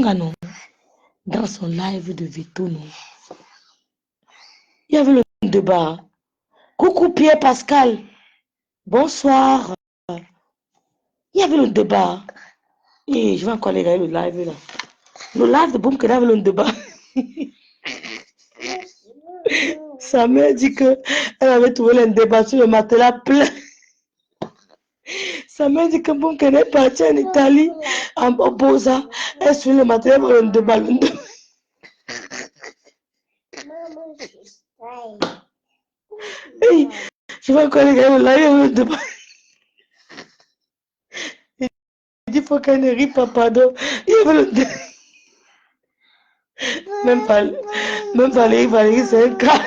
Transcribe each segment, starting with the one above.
Manga, non. Dans son live de Veto, non. Il y avait le débat. Coucou Pierre Pascal. Bonsoir. Il y avait le débat. Et je vais encore regarder le live là. Le live de Boum que avait le débat. Sa mère dit qu'elle avait trouvé le débat sur le matelas plein. Sa mère dit que Boum qu'elle est partie en Italie, en Boza. Elle suit le matelas pour le débat. Hey, je vais encore regarder le live le débat. Il dit faut qu'elle ne rit pas, pardon. Il y avait le débat. Même Valérie, c'est un cas.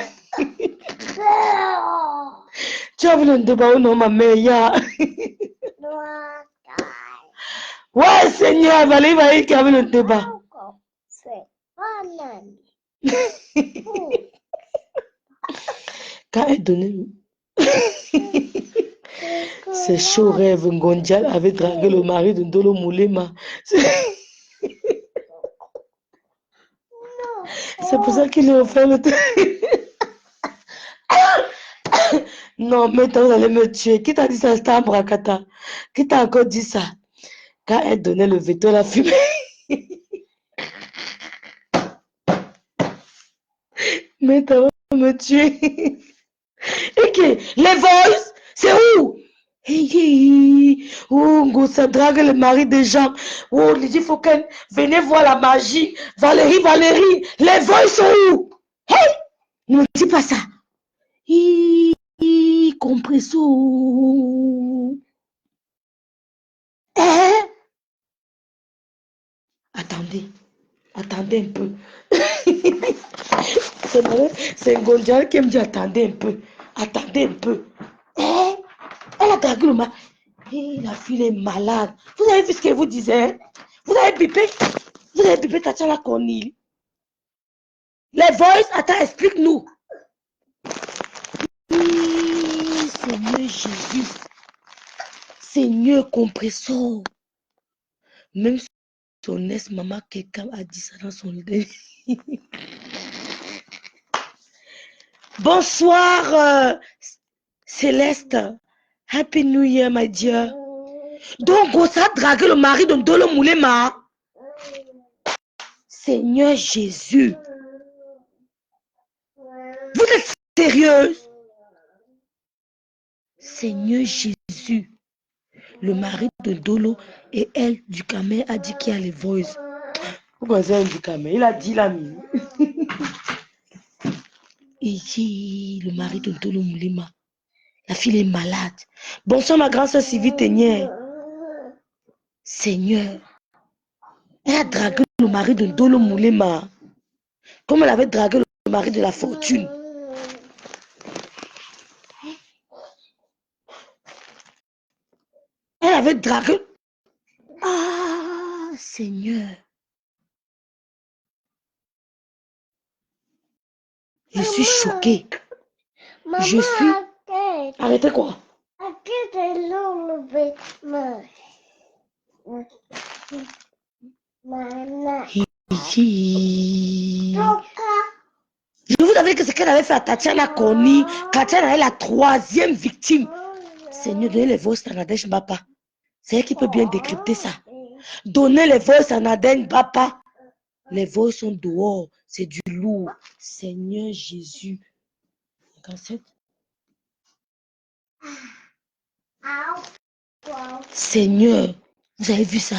Tu as vu le débat ou non, ma mère? Ouais, Seigneur, Valérie qui a vu le débat. Quand elle donnait c'est chaud rêve, Ngondial avait dragué le mari de Ndolo Moulema. C'est pour ça qu'il a offert le Non, mais vous allez me tuer. Qui t'a dit ça? C'était un bracata. Qui t'a encore dit ça? Quand elle donnait le veto, la fumée. Mais tu vas me tuer. Et que les voices, c'est où? Oh, ça drague le mari des gens. Oh, Lydie Fouken, venez voir la magie. Valérie, les voices sont où? Hey, ne me dis pas ça. Compresso. Hein? Attendez un peu. C'est Ngondial qui me dit attendez un peu. Eh? Elle a dragué le mari. La fille est malade. Vous avez vu ce qu'elle vous disait? Vous avez bipé Tatiana Cornille. Les voices, attends, explique-nous. Seigneur Jésus. Seigneur compresseur. Même son ex-maman, quelqu'un a dit ça dans son idée. Bonsoir, Céleste. Happy New Year, my dear. Donc, Gossa a dragué le mari de Ndolo Moulema. Seigneur Jésus. Vous êtes sérieuse? Seigneur Jésus. Le mari de Ndolo et elle, du Camer, a dit qu'il y a les voices. Pourquoi c'est un du Camer? Il a dit la mine. Il dit le mari de Ndolo Moulema. La fille est malade. Bonsoir, ma grande soeur Sylvie Ténière. Seigneur. Elle a dragué le mari de Ndolo Moulema. Comme elle avait dragué le mari de la fortune. Elle avait dragué. Ah, Seigneur. Je suis choquée. Je suis... Arrêtez quoi? Je vous avais dit que ce qu'elle avait fait à Tatiana Koni, Tatiana est la troisième victime. Seigneur, donnez les voix à Nadège Bapa. C'est elle qui peut bien décrypter ça. Donnez les voix à Nadège Bapa. Les voix sont dehors. C'est du lourd. Seigneur Jésus. Seigneur, vous avez vu ça?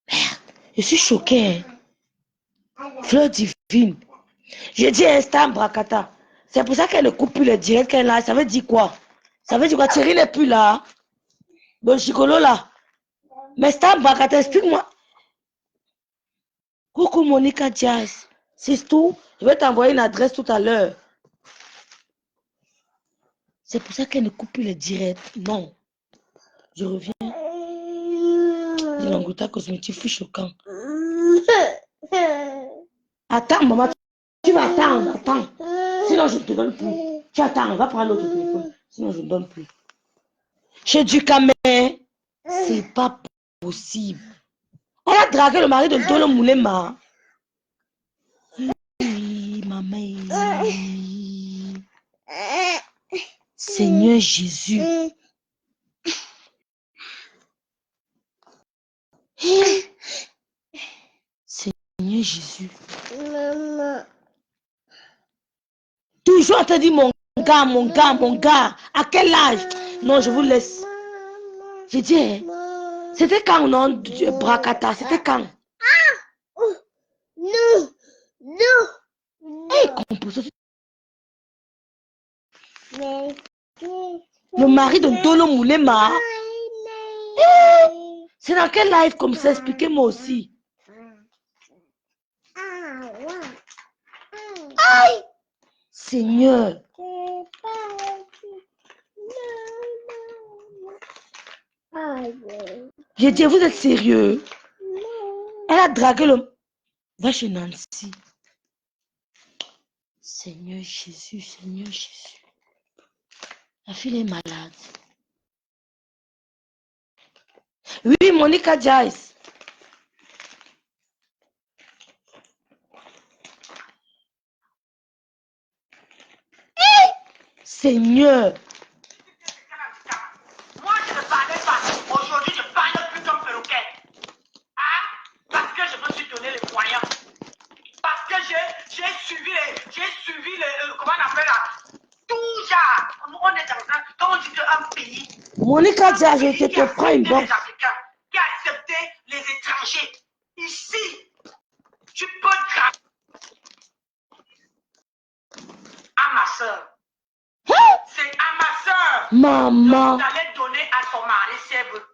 Merde, je suis choquée. Fleur divine. J'ai dit instant bracata. C'est pour ça qu'elle ne coupe plus le direct qu'elle a. Ça veut dire quoi? Ça veut dire quoi? Thierry n'est plus là. Bon, Chicolo là. Mais instant bracata, explique-moi. Coucou Monica Diaz. C'est tout. Je vais t'envoyer une adresse tout à l'heure. C'est pour ça qu'elle ne coupe plus le direct. Non. Je reviens. L'angouta cosmétique fut choquant. Attends, maman. Tu vas attendre. Attends. Sinon, je ne te donne plus. Tu attends, on va prendre l'autre téléphone. Sinon, je ne donne plus. J'ai dit, Kamé, c'est pas possible. Elle a dragué le mari de Dolo Moulema. Maman. Seigneur Jésus. Seigneur Jésus. Toujours on te dit mon gars, mon gars, mon gars. À quel âge? Non, je vous laisse. J'ai dit, hein, c'était quand non, Bracata? C'était quand? Non, non. Hey, composition. Le mari de Dolo Moulema. Hey, c'est dans quel live comme ça? Expliquez-moi aussi. Aïe! Seigneur. J'ai dit, vous êtes sérieux? Elle a dragué le... Va chez Nancy. Seigneur Jésus, Seigneur Jésus. La fille est malade. Oui, Monica Joyce. Seigneur. Moi, je ne parlais pas. Aujourd'hui, je parle plus comme perroquet. Hein? Parce que je me suis donné les moyens. Parce que j'ai suivi les, comment on appelle là? Tout genre. On est dans un, quand on dit un pays. Monica Joyce, je te prends une boxe. Les Africains, qui a accepté les étrangers. Ici, tu peux grave à ma soeur. C'est à ma soeur. Maman. Vous allez donner à son mari si elle veut.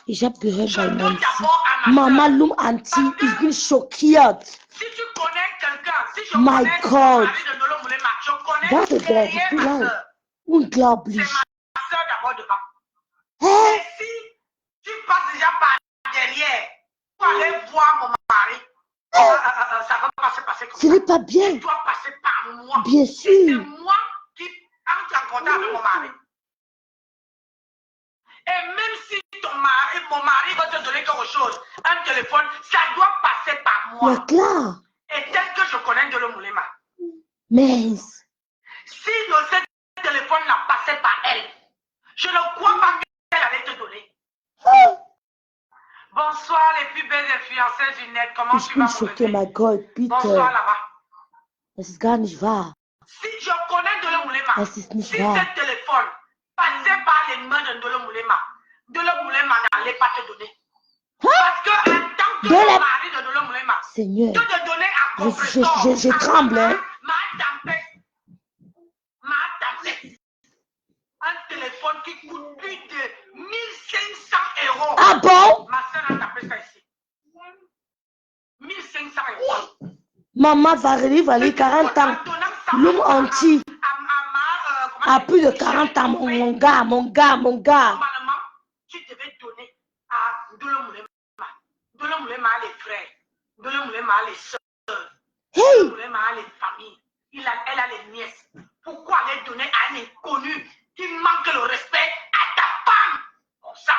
J'ai pleuré Je par donne Nancy. d'abord à ma Maman, soeur. l'homme anti, Parce que- il vient choquer. Si tu connais quelqu'un, si je My connais God. le mari de Nolo Moulema, je connais That's the derrière best. ma soeur. Un globe. C'est ma soeur d'abord devant. Hein? Et si tu passes déjà par derrière pour aller voir mon mari, ça va pas se passer comme Ce ça. n'est pas bien. Tu dois passer par moi. Bien Et c'est sûr. moi qui entre en contact avec mon mari. Et même si mon mari va te donner quelque chose, un téléphone, ça doit passer par moi. C'est clair. Et tel que je connais de Moulema. Mais, Si ce téléphone n'a passé par elle, je ne crois pas qu'elle allait te donner. Bonsoir les plus belles influenceuses du net. Comment je tu vas, suis mon choquée, bébé? my God. Bonsoir Peter. là-bas. Es ist gar nicht wahr. Si je connais Dolo Moulema, Es ist nicht si wahr. ce téléphone passait par les mains de Dolo Moulema n'allait pas te donner. Parce que en tant que Dolo- mari de Dolo Moulema, Seigneur, que de donner à compressor, je tremble, hein. Ma tempête. Un téléphone qui coûte plus de 1500 euros. Ah bon? Ma soeur a tapé ça ici. 1500 euros. Maman Valérie, 40 ans. L'homme anti a plus de 40 ans. Mon gars, mon gars, mon gars. Normalement, tu devais donner à Dolo Moulema. Dolo Moulema a les frères. Dolo Moulema a les soeurs. Dolo Hey! Moulema a les familles. Elle a les nièces. Pourquoi aller donner à un inconnu qui manque le respect à ta femme? Comme ça.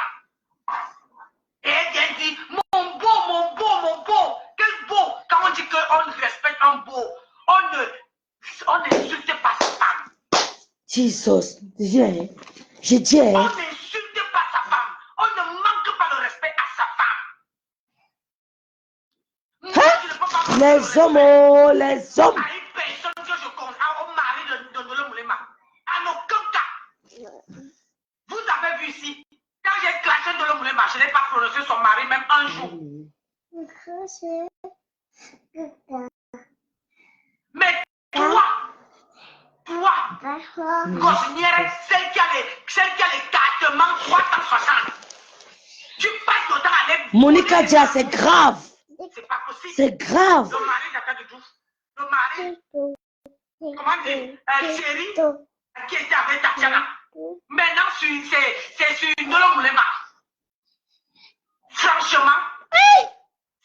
Et elle vient dire, mon beau, mon beau, mon beau. Quel beau. Quand on dit qu'on respecte un beau, on n'insulte pas sa femme. Jesus. J'ai dit, On hein. n'insulte pas sa femme. On ne manque pas le respect à sa femme. Moi, je ne peux pas manquer le Les respect hommes, oh, les hommes. à une personne que je connais, au mari de Dolo Moulema. En aucun cas. Vous avez vu ici, quand j'ai clashé Dolo Moulema, je n'ai pas prononcé son mari même un jour. Mais toi, Gosnière, celle qui a les cartements 360, tu passes le temps à aller... Monica Dia, c'est grave. C'est pas possible. C'est grave. Le mari d'Atta de Diouf, le mari, comment dire, chéri, qui était avec Tatiana. Maintenant, c'est sur Dolo Moulema. Franchement,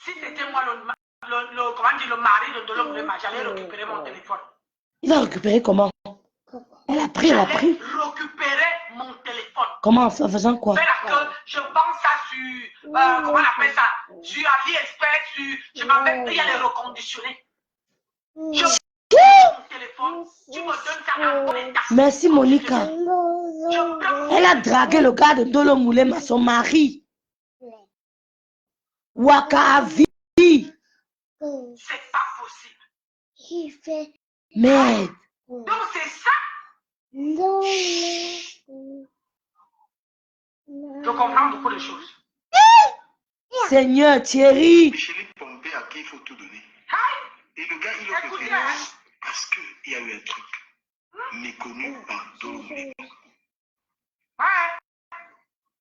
si c'était moi comment dire, le mari de Dolo Moulema, j'allais récupérer mon téléphone. Il va récupérer comment? Elle a pris, elle a pris. Récupérer mon téléphone. Comment? En faisant quoi? Fait là que je vends ça sur, comment on appelle ça? Sur AliExpress, je m'appelle, il y a les reconditionnés. Je vends mon téléphone, tu me donnes ça en bon état. Merci Monica. Elle a dragué le gars de Ndolo Moulema, son mari. Wakavi. C'est pas possible. Merde. Donc c'est ça. Je comprends beaucoup de choses. Seigneur Thierry. Michel Pompé à qui il faut tout donner. Et le gars, il le fait parce qu'il y a eu un truc méconnu par Ndolo Moulema.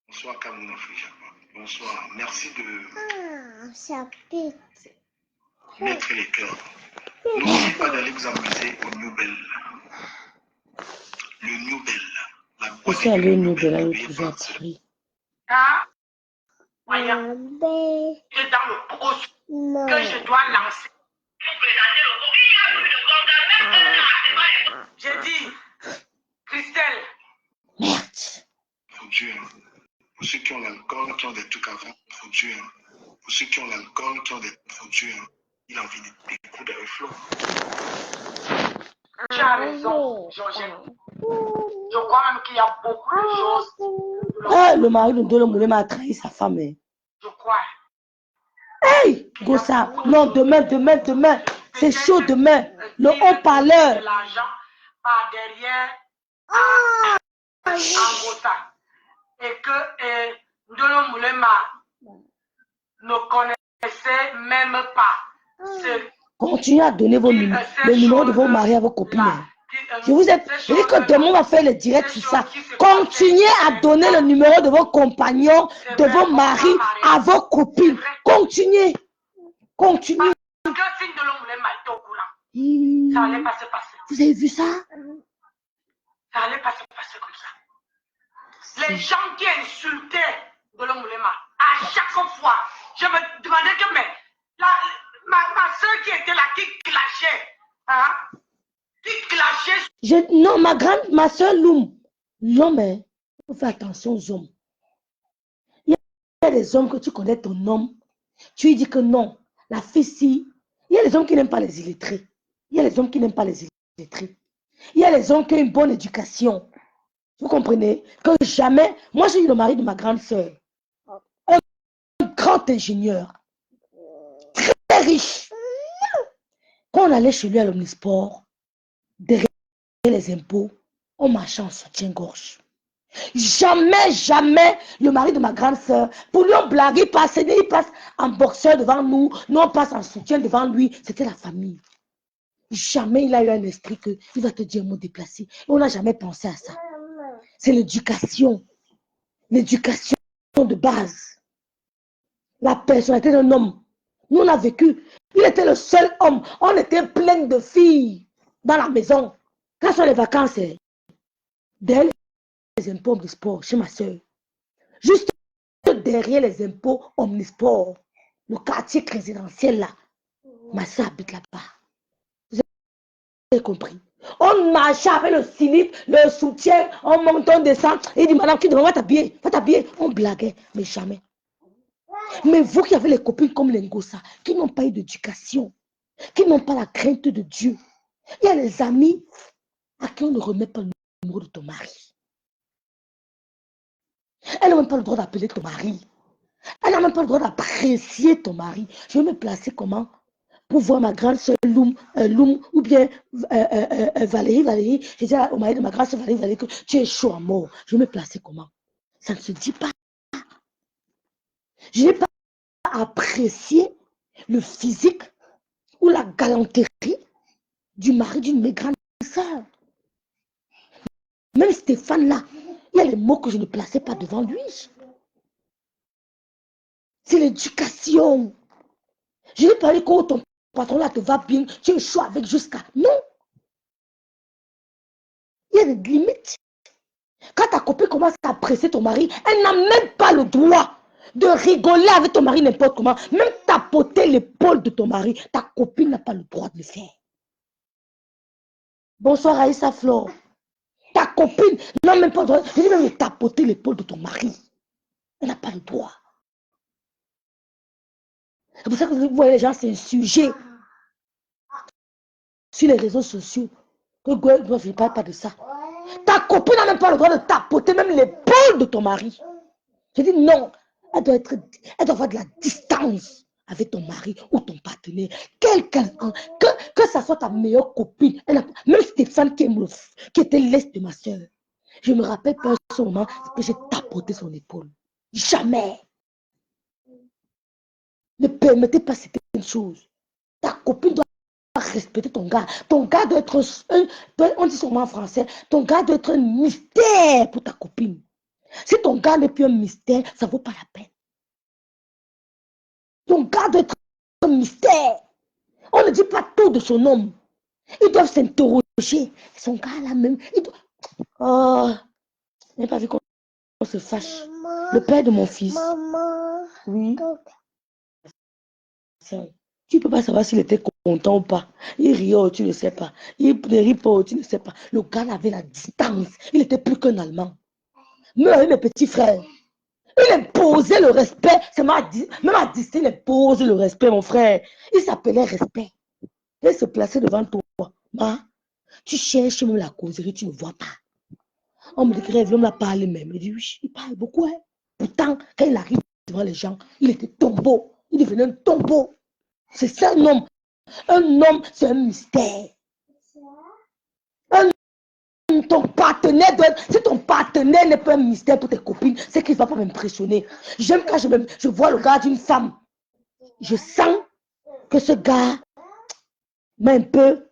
Bonsoir Cameroun Afrique. Bonsoir. Merci de mettre les cœurs. N'oubliez pas d'aller vous amuser au New Bell. Le New Bell. La boîte C'est allé de nous de là, n'oubliez toujours à pas. Paris. Voyons, c'est dans le processus que je dois lancer. J'ai dit, Christelle. Merde. Faut Dieu. Pour ceux qui ont l'alcool, qui ont des trucs à vendre, faut Dieu. Pour ceux qui ont l'alcool, qui ont des faut Dieu. Il a envie de découdre avec flot. Tu as raison, Georgette. Je crois même qu'il y a beaucoup de choses. Ah, le mari de Ndolo Moulema a trahi sa femme. Hein. Je crois. Hey, Gossa. Non, demain. C'est chaud demain. Le haut-parleur. L'argent par derrière en Gossa. Et que Ndolo Moulema ne connaissait même pas. Continuez à donner vos numéros, le numéro de vos maris à vos copines. Je vous ai dit que demain on va faire le direct sur ça. Continuez à donner le numéro de vos compagnons, de vos maris à vos copines. Continuez. Parce que si Ndolo Moulema était au courant, ça allait pas se passer. Vous avez vu ça? Ça allait pas se passer comme ça. Les gens qui insultaient Ndolo Moulema, à chaque fois, je me demandais que mais ma soeur qui était là, qui clashait, hein? Qui clashait. Non, ma soeur Loum. L'homme, il faut faire attention aux hommes. Il y a des hommes que tu connais ton homme. Tu lui dis que non, la fille si. Il y a des hommes qui n'aiment pas les illettrés. Il y a des hommes qui n'aiment pas les illettrés. Il y a des hommes qui ont une bonne éducation. Vous comprenez? Que jamais. Moi, j'ai eu le mari de ma grande soeur. Un grand ingénieur. Très riche. Quand on allait chez lui à l'Omnisport, derrière les impôts, on marchait en soutien-gorge. Jamais le mari de ma grande soeur, pour lui on blague, il passe en boxeur devant nous, nous on passe en soutien devant lui, c'était la famille. Jamais il a eu un esprit que il va te dire un mot déplacé. Et on n'a jamais pensé à ça. C'est l'éducation de base. La personnalité d'un homme. Nous on a vécu, il était le seul homme, on était plein de filles dans la maison. Quand sont les vacances, d'elle, les impôts omnisport chez ma soeur. Juste derrière les impôts omnisport, le quartier résidentiel là, ma soeur habite là-bas. Vous avez compris? On marchait avec le cynique, le soutien, on monte, on descend. Et il dit, madame, qui devrait va t'habiller? On blaguait, mais jamais. Mais vous qui avez les copines comme les Ngossa, qui n'ont pas eu d'éducation, qui n'ont pas la crainte de Dieu, il y a les amis à qui on ne remet pas le numéro de ton mari. Elle n'a même pas le droit d'appeler ton mari. Elle n'a même pas le droit d'apprécier ton mari. Je vais me placer comment? Pour voir ma grande soeur Loum, ou bien Valérie. Je dis au mari de ma grande soeur Valérie que tu es chaud à mort. Je vais me placer comment? Ça ne se dit pas. Je n'ai pas apprécié le physique ou la galanterie du mari d'une de mes grandes sœurs. Même Stéphane là, il y a les mots que je ne plaçais pas devant lui. C'est l'éducation. Je n'ai pas dit que ton patron là te va bien, tu es chaud avec jusqu'à. Non. Il y a des limites. Quand ta copine commence à apprécier ton mari, elle n'a même pas le droit de rigoler avec ton mari n'importe comment. Même tapoter l'épaule de ton mari, ta copine n'a pas le droit de le faire. Bonsoir Aïssa Flore. Ta copine n'a même pas le droit. Je dis même de tapoter l'épaule de ton mari. Elle n'a pas le droit. C'est pour ça que vous voyez les gens s'insurger sur les réseaux sociaux. Que Gouel ne finit pas de ça. Ta copine n'a même pas le droit de tapoter même l'épaule de ton mari. Je dis non. Elle doit avoir de la distance avec ton mari ou ton partenaire. Que ça soit ta meilleure copine. Même Stéphane qui était l'est de ma soeur. Je me rappelle pas ce moment que j'ai tapoté son épaule. Jamais. Ne permettez pas certaines choses. Ta copine doit respecter ton gars. Ton gars doit être on dit souvent en français, ton gars doit être un mystère pour ta copine. Si ton gars n'est plus un mystère, ça ne vaut pas la peine. Ton gars doit être un mystère. On ne dit pas tout de son homme. Ils doivent s'interroger. Son gars là même, oh, je n'ai pas vu qu'on se fâche. Maman, Le père de mon fils. maman, Oui. Tu ne peux pas savoir s'il était content ou pas. Il riait, tu ne sais pas. Il ne rit pas, tu ne sais pas. Le gars avait la distance. Il n'était plus qu'un Allemand. Même mes petits frères. Il imposait le respect. Même à distance, il impose le respect, mon frère. Il s'appelait respect. Il se plaçait devant toi. Ma, tu cherches même la causerie, tu ne vois pas. On me dit que l'homme la parle même. Il dit oui, il parle beaucoup. Hein. Pourtant, quand il arrive devant les gens, il était tombeau. Il devenait un tombeau. C'est ça un homme. Un homme, c'est un mystère. Ton partenaire, si ton partenaire n'est pas un mystère pour tes copines, c'est qu'il ne va pas m'impressionner. J'aime quand je vois le gars d'une femme. Je sens que ce gars m'a un peu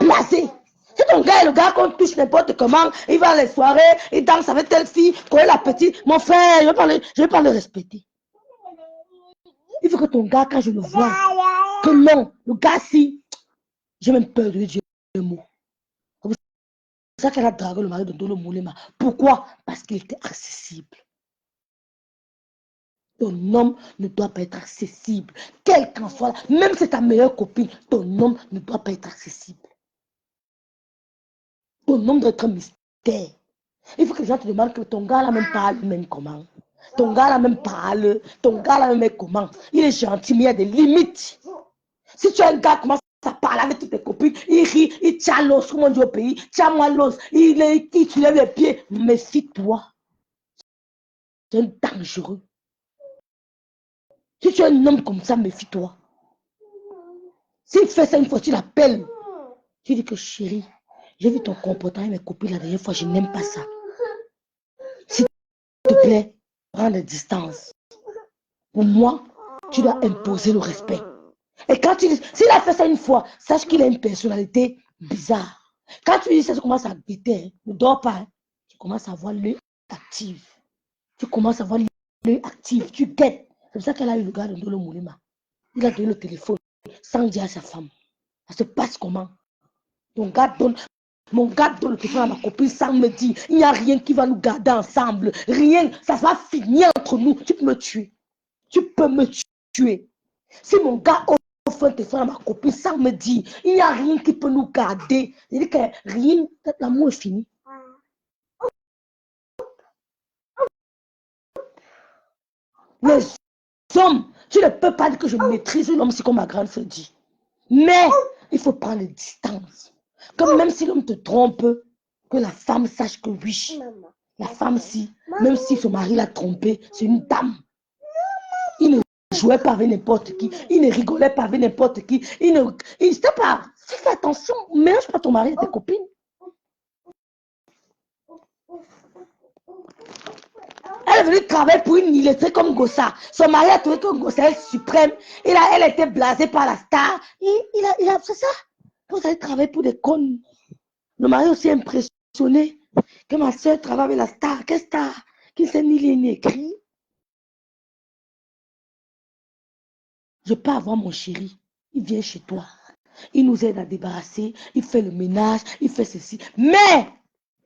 blasé. Si ton gars est le gars qu'on touche n'importe comment, il va à les soirées, il danse avec telle fille, connaît la petite, mon frère, je vais pas le respecter. Il faut que ton gars, quand je le vois, que non, le gars, si, j'ai même peur de lui dire un mot. C'est ça qu'elle a dragué le mari de Dolo Moulema. Pourquoi? Parce qu'il était accessible. Ton homme ne doit pas être accessible. Quel qu'en soit, même si c'est ta meilleure copine, ton homme ne doit pas être accessible. Ton homme doit être un mystère. Il faut que les gens te demandent que ton gars là même parle, même comment. Ton gars là même parle, ton gars là même comment. Il est gentil, mais il y a des limites. Si tu as un gars qui commence à parler avec toutes tes copines, il rit, il tient l'os, comme on dit au pays, tiens-moi l'os, il tu lèves les pieds, méfie-toi. C'est un dangereux. Si tu es un homme comme ça, méfie-toi. S'il fait ça une fois, tu l'appelles. Tu dis que chérie, j'ai vu ton comportement avec mes copines la dernière fois, je n'aime pas ça. S'il te plaît, prends des distances. Pour moi, tu dois imposer le respect. Et quand tu dis, s'il a fait ça une fois, sache qu'il a une personnalité bizarre. Quand tu dis ça, tu commences à guetter, hein. Ne dors pas. Hein. Tu commences à voir l'œil actif. Tu commences à voir l'œil actif. Tu guettes. C'est pour ça qu'elle a eu le gars de Ndolo Moulema. Il a donné le téléphone sans dire à sa femme. Ça se passe comment? Mon gars donne le téléphone à ma copine sans me dire. Il n'y a rien qui va nous garder ensemble. Rien. Ça va finir entre nous. Tu peux me tuer. Tu peux me tuer. Si mon gars offre un téléphone à ma copine sans me dire, il n'y a rien qui peut nous garder. Je dis que rien, l'amour est fini. Les hommes, tu ne peux pas dire que je maîtrise l'homme, c'est comme ma grande sœur dit. Mais il faut prendre les distances. Comme même si l'homme te trompe, que la femme sache que oui, la femme si, même si son mari l'a trompé, c'est une dame. Il ne jouait pas avec n'importe qui, il ne rigolait pas avec n'importe qui, il ne sait pas. Fais attention, mélange pas ton mari et tes copines. Elle est venue travailler pour une illettrée comme Gossa. Son mari a trouvé que Gossa est suprême. Elle a été blasée par la star. Il a fait ça. Vous allez travailler pour des connes. Le mari aussi impressionné que ma soeur travaille avec la star. Quelle star? Qui ne sait ni lire ni écrire. Je peux avoir mon chéri. Il vient chez toi. Il nous aide à débarrasser. Il fait le ménage. Il fait ceci. Mais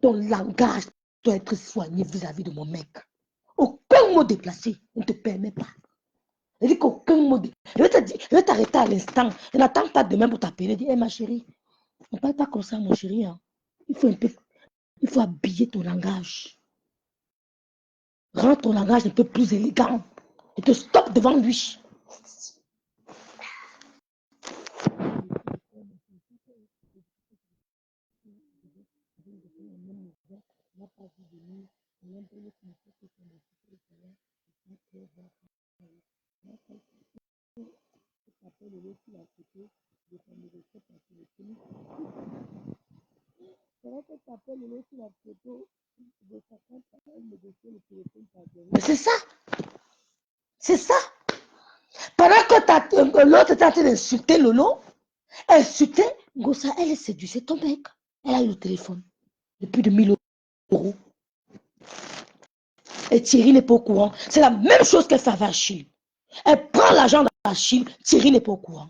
ton langage doit être soigné vis-à-vis de mon mec. Aucun mot déplacé ne te permet pas. Je dis qu'aucun mot déplacé. Je vais t'arrêter à l'instant. Je n'attends pas demain pour t'appeler. Je dis, hey, ma chérie, On ne parle pas comme ça, mon chéri. Hein. Il faut habiller ton langage. Rends ton langage un peu plus élégant. Et te stoppe devant lui. Mais c'est ça. C'est ça. Pendant que l'autre était en train d'insulter Lolo, insulter Gossa, elle séduisait ton mec. Elle a eu le téléphone de plus de 1000 euros. Et Thierry n'est pas au courant. C'est la même chose qu'elle fait avec Achille. Elle prend l'argent d'Achille, Thierry n'est pas au courant.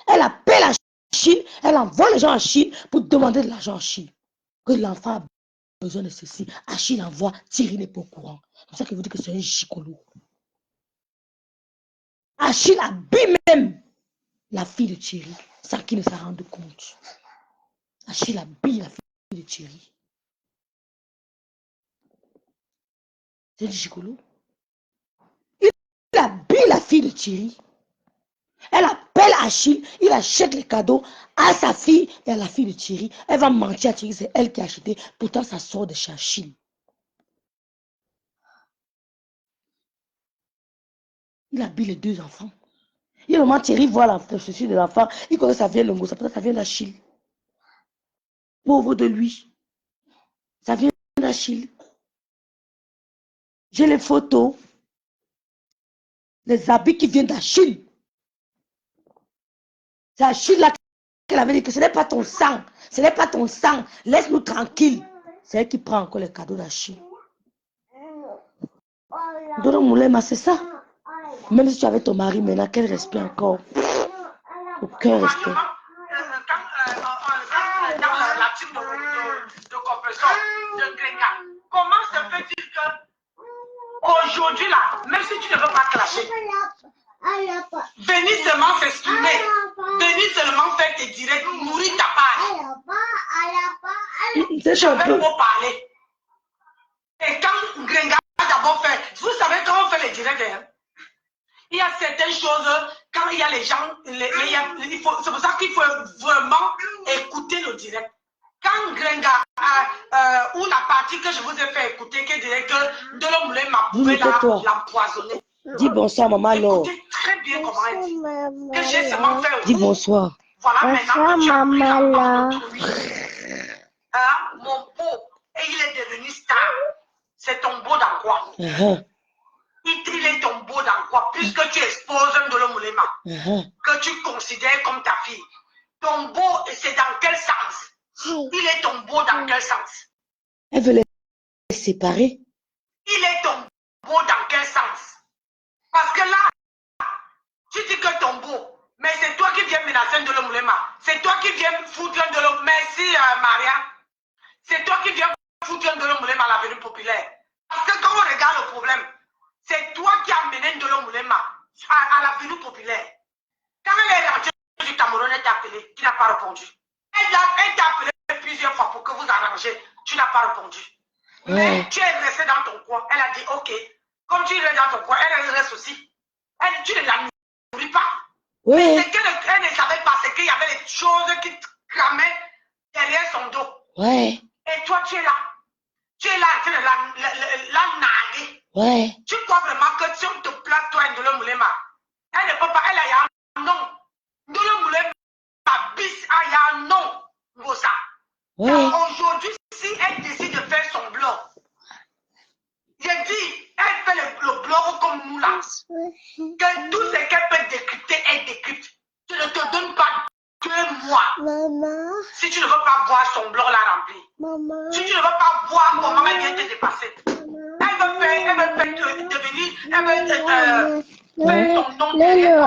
Elle appelle Achille, elle envoie les gens à Achille pour demander de l'argent à Achille. Que l'enfant a besoin de ceci. Achille envoie, Thierry n'est pas au courant. C'est pour ça que vous dites que c'est un gigolo. Achille habille même la fille de Thierry, sans qu'il ne s'en rende compte. Achille habille la fille de Thierry. C'est du gigolo. Il habille la fille de Thierry. Elle appelle Achille, il achète les cadeaux à sa fille et à la fille de Thierry. Elle va mentir à Thierry, c'est elle qui a acheté. Pourtant, ça sort de chez Achille. Il habille les deux enfants. Et au moment où Thierry voit ceci de l'enfant, il connaît que ça vient de Ngo, ça vient d'Achille. Pauvre de lui. Ça vient d'Achille. J'ai les photos. Les habits qui viennent d'Achille. C'est Achille là qu'elle avait dit que ce n'est pas ton sang. Ce n'est pas ton sang. Laisse-nous tranquille. C'est elle qui prend encore les cadeaux d'Achille. Doro Moulema, c'est ça. Même si tu avais ton mari maintenant, quel respect encore? Aucun respect. Dans la team de compression de Grenga, comment se fait-il que aujourd'hui là, même si tu ne veux pas clasher, venir seulement s'exprimer, venir seulement faire tes directs, nourrir ta page. Je vais vous parler. Et quand Grenga a d'abord fait, vous savez quand on fait les directs, hein, il y a certaines choses, quand il y a les gens, c'est pour ça qu'il faut vraiment écouter le direct. Quand Grenga, ou la partie que je vous ai fait écouter, qui dirait que de l'homme m'a pouvait l'empoisonner. Dis bonsoir, maman Laure. Écoutez très bien comment elle dit. Que j'ai seulement fait. Dis bonsoir. Voilà maintenant que tu as pris la part d'autrui. Hein, mon beau, et il est devenu star. C'est ton beau dans quoi? Il est ton beau dans quoi? Puisque tu exposes un de l'homme que tu considères comme ta fille. Ton beau, c'est dans quel sens? Il est ton beau dans quel sens? Elle veut les séparer. Il est ton beau dans quel sens? Parce que là, tu dis que ton beau, mais c'est toi qui viens menacer de l'homme. C'est toi qui viens foutre de l'homme. Merci Maria. C'est toi qui viens foutre de l'homme à l'avenue populaire. Parce que quand on regarde le problème, c'est toi qui as mené de l'homme à l'avenue populaire. Quand elle est rentrée du Cameroun, elle t'a appelé, tu n'as pas répondu. Elle t'a appelé plusieurs fois pour que vous arrangez, tu n'as pas répondu. Mais tu es resté dans ton coin. Elle a dit ok. Comme tu es dans ton coin, elle reste aussi. Tu ne la nourris pas. Oui. C'est qu'elle ne savait pas, c'est qu'il y avait des choses qui cramaient derrière son dos. Ouais. Et toi, tu es là. Tu es là, tu es la nager. Ouais. Tu crois vraiment que si on te place, toi, Ndolo Moulema, elle ne peut pas, elle a un nom. Ndolo Moulema, bis, il y a un nom. Gossa. Ouais. Aujourd'hui, si elle décide de faire son blog, j'ai dit, elle fait le blog comme nous là. Que tout ce qu'elle peut décrypter, elle décrypte. Je ne te donne pas 2 mois. Maman. Si tu ne veux pas voir son blog là rempli. Maman. Si tu ne veux pas voir comment elle vient te dépasser. Elle veut faire devenir, elle veut faire ton nom derrière.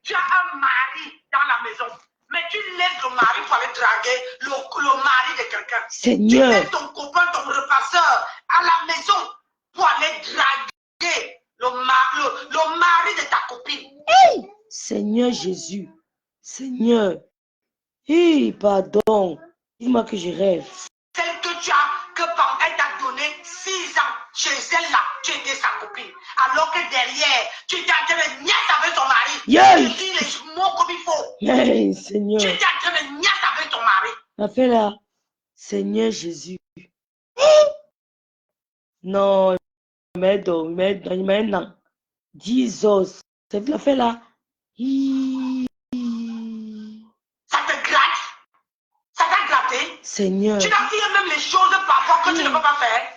Tu as un mari dans la maison. Mais tu laisses le mari pour aller draguer le mari de quelqu'un. Seigneur. Tu laisses ton copain, ton repasseur à la maison pour aller draguer le mari de ta copine. Hey, Seigneur Jésus. Seigneur. Hey, pardon. Dis-moi que je rêve. Celle que tu as, elle t'a donné 6 ans. Chez elle là, tu étais sa copine. Alors que derrière, tu étais en train de niaiser avec ton mari. Yeah. Tu dis les mots comme il faut. Hey, Seigneur. Tu étais en train de niaiser avec ton mari. La fait là. Seigneur Jésus. Non, mais non. Jesus. C'est la fait là. Ça te gratte. Ça t'a gratté. Seigneur. Tu n'as fait même les choses parfois que tu ne peux pas faire.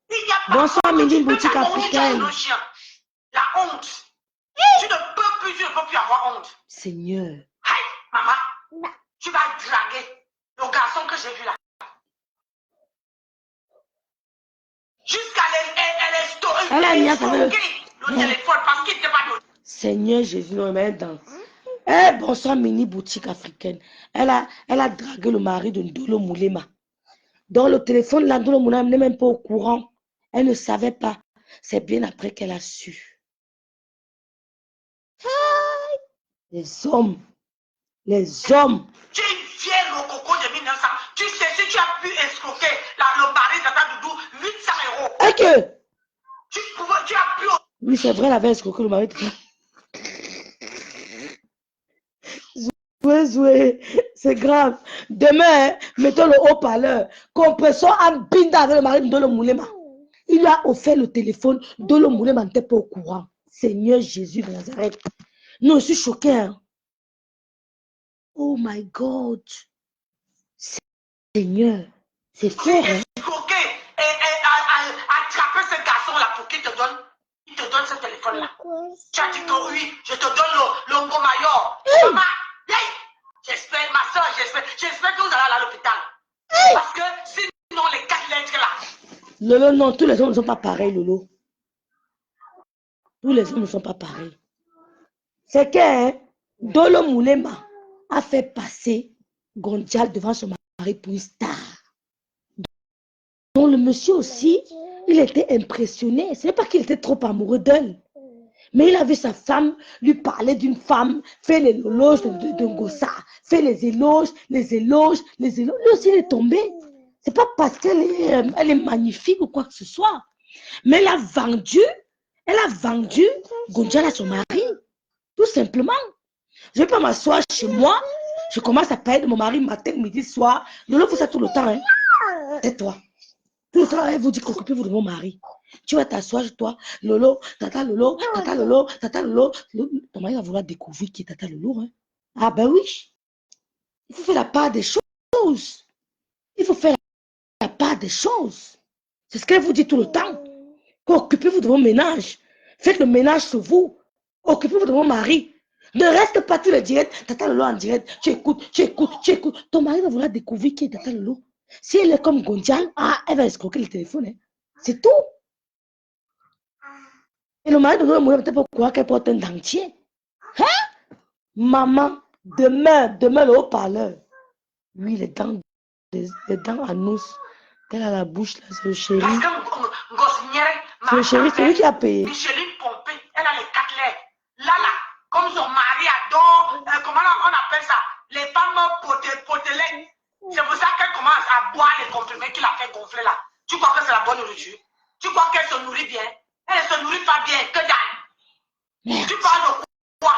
Il y a pas Bonsoir, Mini Boutique Africaine. La honte. Tu ne peux plus avoir honte. Seigneur. Aïe, maman, tu vas draguer le garçon que j'ai vu là. Jusqu'à Elle a mis à travers le téléphone parce qu'il n'était pas donné. Seigneur Jésus, non, mais dans. Eh, bonsoir, Mini Boutique Africaine. Elle a dragué le mari de Ndolo Moulema. Dans le téléphone, là, Ndolo Moulema n'est même pas au courant. Elle ne savait pas. C'est bien après qu'elle a su. Les hommes. Les hommes. Tu es une vieille rococo de 1900. Tu sais, si tu as pu escroquer le mari de ta doudou 800 €. Et que tu as pu. Oui, c'est vrai, elle avait escroqué le mari de Zoué, c'est grave. Demain, mettons le haut-parleur. Compresseur en binda avec le mari de Ndolo Moulema. Il lui a offert le téléphone. Ndolo Moulema n'était pas au courant. Seigneur Jésus de Nazareth. Nous, je suis choqués. Hein? Oh my God. Seigneur, c'est fort. Hein? Escroquer et attraper ce garçon-là pour qu'il te donne. Il te donne ce téléphone-là. Tu as dit que oui, je te donne le mot maillot. Maman, j'espère, ma soeur, j'espère que vous allez aller à l'hôpital. Parce que sinon, les 4 lettres là. Lolo, non, tous les hommes ne sont pas pareils, Lolo. Tous les hommes ne sont pas pareils. C'est que hein, Ndolo Moulema a fait passer Gondjal devant son mari pour une star. Donc le monsieur aussi, il était impressionné. Ce n'est pas qu'il était trop amoureux d'elle. Mais il a vu sa femme lui parler d'une femme, faire les éloges de Ngossa, faire les éloges. Lui aussi, il est tombé. C'est pas parce qu'elle est magnifique ou quoi que ce soit. Mais elle a vendu Gondjal à son mari. Tout simplement. Je ne vais pas m'asseoir chez moi. Je commence à parler de mon mari matin, midi, soir. Lolo fait ça tout le temps. Hein. Tais-toi. Tout le temps, elle vous dit qu'occupez-vous de mon mari. Tu vas t'asseoir chez toi. Lolo, tata Lolo, tata Lolo, tata Lolo. Ton mari va vouloir découvrir qui est tata Lolo. Hein. Ah ben oui. Il faut faire la part des choses. Il faut faire la part des choses. C'est ce qu'elle vous dit tout le temps. Occupez-vous de vos ménages. Faites le ménage sur vous. Occupez-vous de vos maris. Ne reste pas tout le direct. Tata Lolo en direct. Tu écoutes. Ton mari va vouloir découvrir qui est Tata Lolo. Si elle est comme Gondjal, elle va escroquer le téléphone. Hein. C'est tout. Et le mari de Ndolo Moulema peut-être pas croire qu'elle porte un dentier. Hein? Maman, demain le haut-parleur. Oui, les dents à nous. Elle a la bouche là, c'est le chéri. C'est le chéri, c'est lui qui a payé. Micheline Pompé, elle a les 4 lettres. Là, comme son mari adore, comment on appelle ça? Les femmes potelettes. C'est pour ça qu'elle commence à boire les comprimés qu'il a fait gonfler là. Tu crois que c'est la bonne nourriture? Tu crois qu'elle se nourrit bien? Elle ne se nourrit pas bien, que dalle. Tu parles de quoi?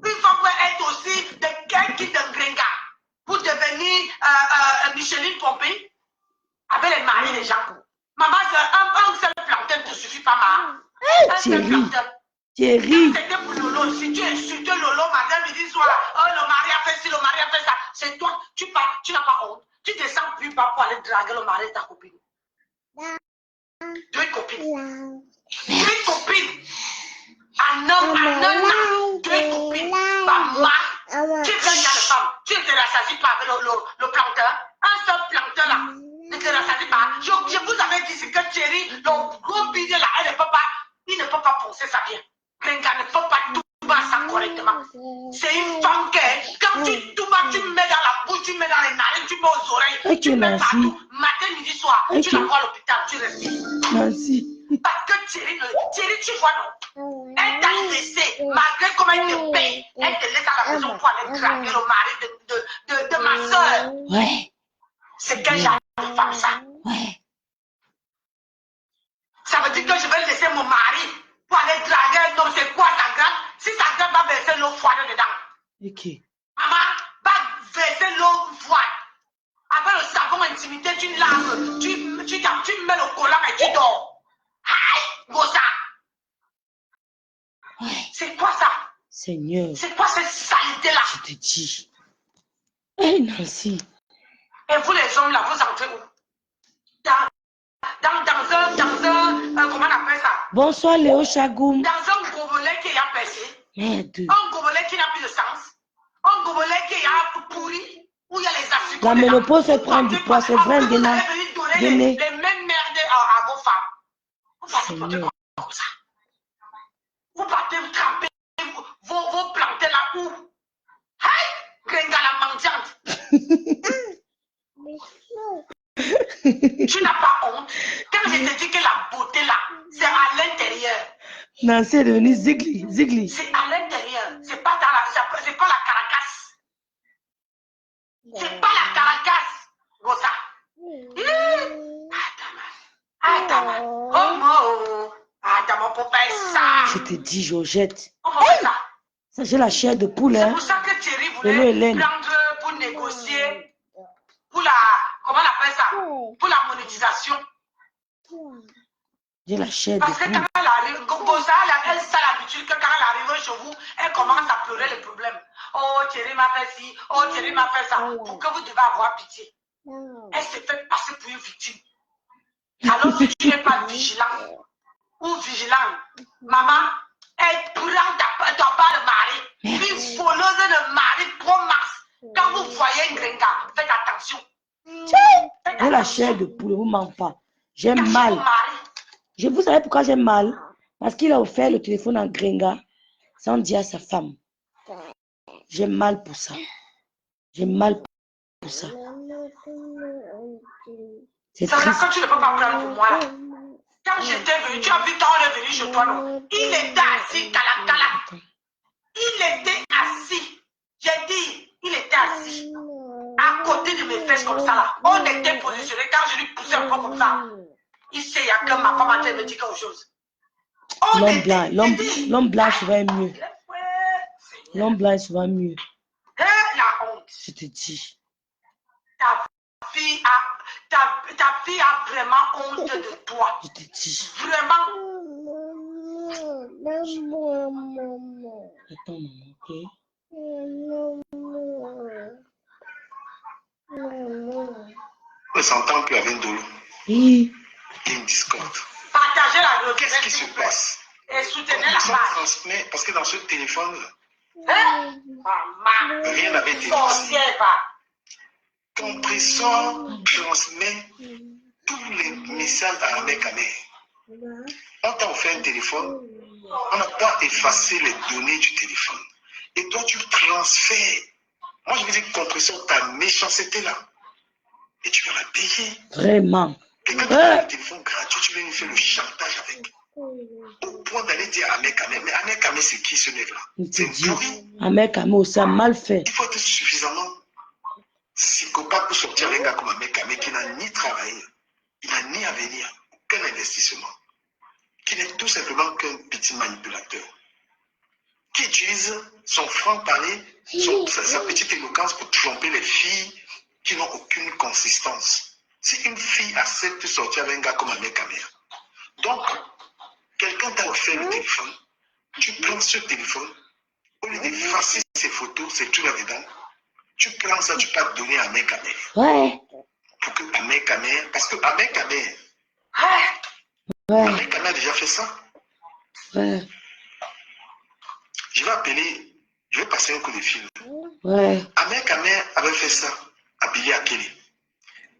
Une fois qu'elle est aussi de quelqu'un qui te gringa pour devenir Micheline Pompé avec les maris des gens. Maman, un seul plantain ne te suffit pas, maman. Un seul plantain. Thierry. C'était pour Lolo. Si tu insultes Lolo, madame, il dit soit oh, le mari a fait ci, le mari a fait ça. C'est toi, tu n'as pas honte. Tu descends plus bas pour aller draguer le mari de ta copine. Deux copines. Deux copines. Un homme, deux copines. Maman, tu es plein de femmes. Tu ne te rassasies pas avec le planteur. Un seul planteur là. Ne te rassasies pas. Je vous avais dit c'est que Thierry, le gros bidé là, il ne peut pas penser ça bien. Gringa ne peut pas tout bas ça correctement. C'est une femme qui, quand tu tout bas, tu mets dans la bouche, tu mets dans les narines, tu mets aux oreilles, tu mets partout. Matin, midi, soir, tu la vois à l'hôpital, tu restes. Merci. Parce que Thierry, tu vois, non? Elle t'a laissé, malgré comment elle te paye, elle te laisse à la maison pour aller draguer le mari de ma soeur. Ouais. C'est quel genre de femme ça? Ouais. Ça veut dire que je vais laisser mon mari pour aller draguer. Non, c'est quoi sa grappe? Si sa grappe va verser l'eau froide dedans. Ok. Maman va verser l'eau froide. Avec le savon intimité, tu laves, tu mets le collant et tu dors. Aïe, Gosa. Ouais. C'est quoi ça? Seigneur. C'est quoi cette saleté-là? Je te dis. Hey, Nancy. Et vous les hommes là, vous entrez où? Dans un comment on appelle ça? Bonsoir Léo Chagoum. Dans un gobelet qui a percé. Merde. Un gobelet qui n'a plus de sens. Un gobelet qui a pourri. Où il y a les acides. La ménopause fait prendre du poids, c'est vrai, Vous Dena. allez venir donner les mêmes merdes à vos femmes. Vous partez Seigneur. comme ça. Vous partez tremper vos plantés là où? Hey! Grenga la mendiante. Tu n'as pas honte. Quand je te dis que la beauté là, c'est à l'intérieur. Nancy est devenue Zigli. Zigli. C'est à l'intérieur. C'est pas dans la, c'est pas la caracasse. C'est pas la caracasse. Gosa. Adama. Adama, pour faire ça. Je te dis, Georgette. On va faire ça. Ça, j'ai la chair de poule, C'est hein. pour ça que Thierry Hello, voulait Hélène. prendre pour négocier, pour la, comment on appelle ça, pour la monétisation. J'ai la chair de Parce que poule. quand elle arrive, Gosa, elle a l'habitude que quand elle arrive chez vous, elle commence à pleurer les problèmes. Oh, Thierry m'a fait ci, oh, Thierry m'a fait ça. Pour que vous devez avoir pitié. Elle se fait passer pour une victime. Alors si tu n'es pas vigilant ou vigilante, maman, elle prend ta part de mari, une voleuse de mari pro max. Quand vous voyez une gringa, faites attention. J'ai la chair de poule, vous ment pas. J'ai Cachez mal. vos maris. Vous savez pourquoi j'ai mal? Parce qu'il a offert le téléphone en gringa sans dire à sa femme. J'ai mal pour ça. J'ai mal pour ça. C'est C'est là triste. que tu ne peux pas prendre pour moi. Là. Quand j'étais venu, tu as vu quand on est venu chez toi, non? Il était assis, cala. Il était assis. J'ai dit, il était assis. À côté de mes fesses comme ça là. On était positionnés. Quand je lui poussais un peu comme ça, il sait, il y a que ma femme en train de me dire quelque chose. L'homme blanc souvent est mieux. L'homme blanc est souvent mieux. La honte. Je te dis. Ta fille a vraiment honte de toi. Je te dis. Vraiment. Attends, maman, ok? On ne s'entend plus avec Ndolo. Oui. Il y a une discorde. Partagez la note. Qu'est-ce qui se passe? Et soutenez la Ça page. transmet, parce que dans ce téléphone, Hein? Maman. rien n'avait été dit. Sorcière, va. Compressor transmet tous les messages à Ahmed Kamer. On t'a offert un téléphone, on n'a pas effacé les données du téléphone. Et toi, tu transfères. Moi, je veux dire, compresseur, ta méchanceté là. Et tu vas la payer. Vraiment. Quelqu'un qui a un téléphone gratuit, tu viens lui faire le chantage avec. Au point d'aller dire à Ahmed Kamer. Mais Ahmed Kamer, c'est qui ce mec-là? Il te C'est dit. pourri. Ahmed Kamo, ça a mal fait. Il faut être suffisamment psychopathe pour sortir avec un gars comme Ahmed Kamer qui n'a ni travaillé, il n'a ni avenir, aucun investissement, qui n'est tout simplement qu'un petit manipulateur, qui utilise son franc-parler, sa petite éloquence pour tromper les filles qui n'ont aucune consistance. Si une fille accepte de sortir avec un gars comme Ahmed Kamer, donc quelqu'un t'a offert le téléphone, tu prends ce téléphone, au lieu d'effacer ses photos, ses trucs là-dedans, tu prends ça, tu peux te donner à Ahmed Kamer. Ouais. Pour que Ahmed Kamer, parce que Ahmed Kamer, Ouais. Ahmed Kamer a déjà fait ça. Ouais. Je vais passer un coup de fil. Ouais. Ahmed Kamer avait fait ça à Billy Akele.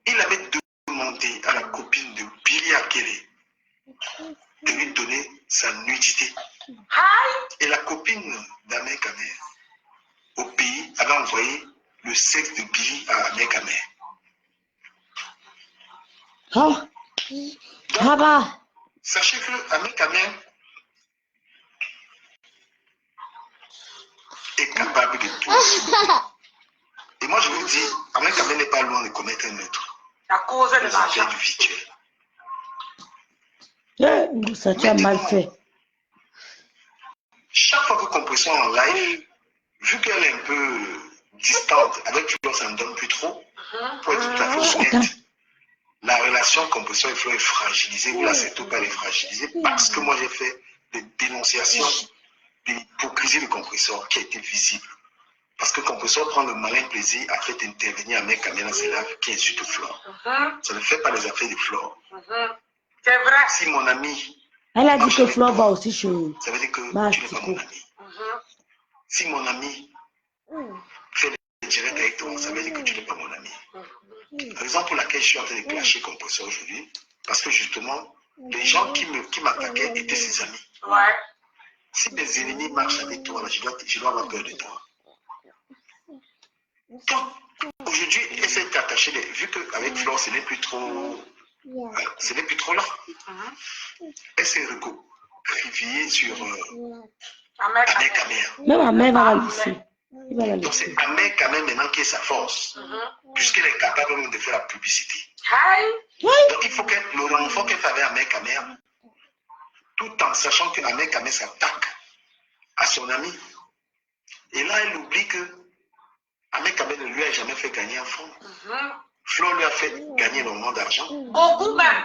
Il avait demandé à la copine de Billy Akele de lui donner sa nudité. Et la copine d'Ahmed Kamer au pays avait envoyé le sexe de Billy à Ahmed Kamer. Oh. Ah bah. Sachez que Ahmed Kamel est capable de tout. Et moi, je vous dis, Ahmed Kamel n'est pas loin de commettre un meurtre. À cause de Les affaires l'argent. du virtuel. Ça, tu as mal fait. Chaque fois que Compression en live, vu qu'elle est un peu distante avec Flo, ça ne donne plus trop. Pour être tout à fait honnête, la relation Compression et Flo est fragilisée. Vous l'acceptez pas, elle est fragilisée parce que moi j'ai fait des dénonciations de l'hypocrisie de Compresseur qui a été visible. Parce que Compresseur prend le malin plaisir à faire intervenir un mec à Mélan Zélave qui insulte Flore. Ça ne fait pas les affaires de Flore. C'est vrai. Si mon ami. Elle a dit que Flore va aussi chez eux. Ça veut dire que tu n'es pas mon ami. Si mon ami fait le direct avec toi, ça veut dire que tu n'es pas mon ami. La raison pour laquelle je suis en train de clasher Compresseur aujourd'hui, parce que justement, les gens qui m'attaquaient étaient ses amis. Ouais. Si mes ennemis marchent avec toi, je dois avoir peur de toi. Donc, aujourd'hui, essaie de t'attacher, vu qu'avec Flore, ce n'est plus trop là. Elle s'est recroquevillée sur Ahmed Kamel. Même Ahmed va la laisser. Il va la Donc, laisser. c'est Ahmed Kamel maintenant qui est sa force, puisqu'elle est capable même de faire la publicité. Hi. Donc, il faut que le renfort qu'elle fait avec Ahmed Kamel, tout en sachant que Ahmed Kamel s'attaque à son ami. Et là, elle oublie que Ahmed Kamel ne lui a jamais fait gagner un fonds. Flo lui a fait gagner énormément d'argent. Beaucoup même.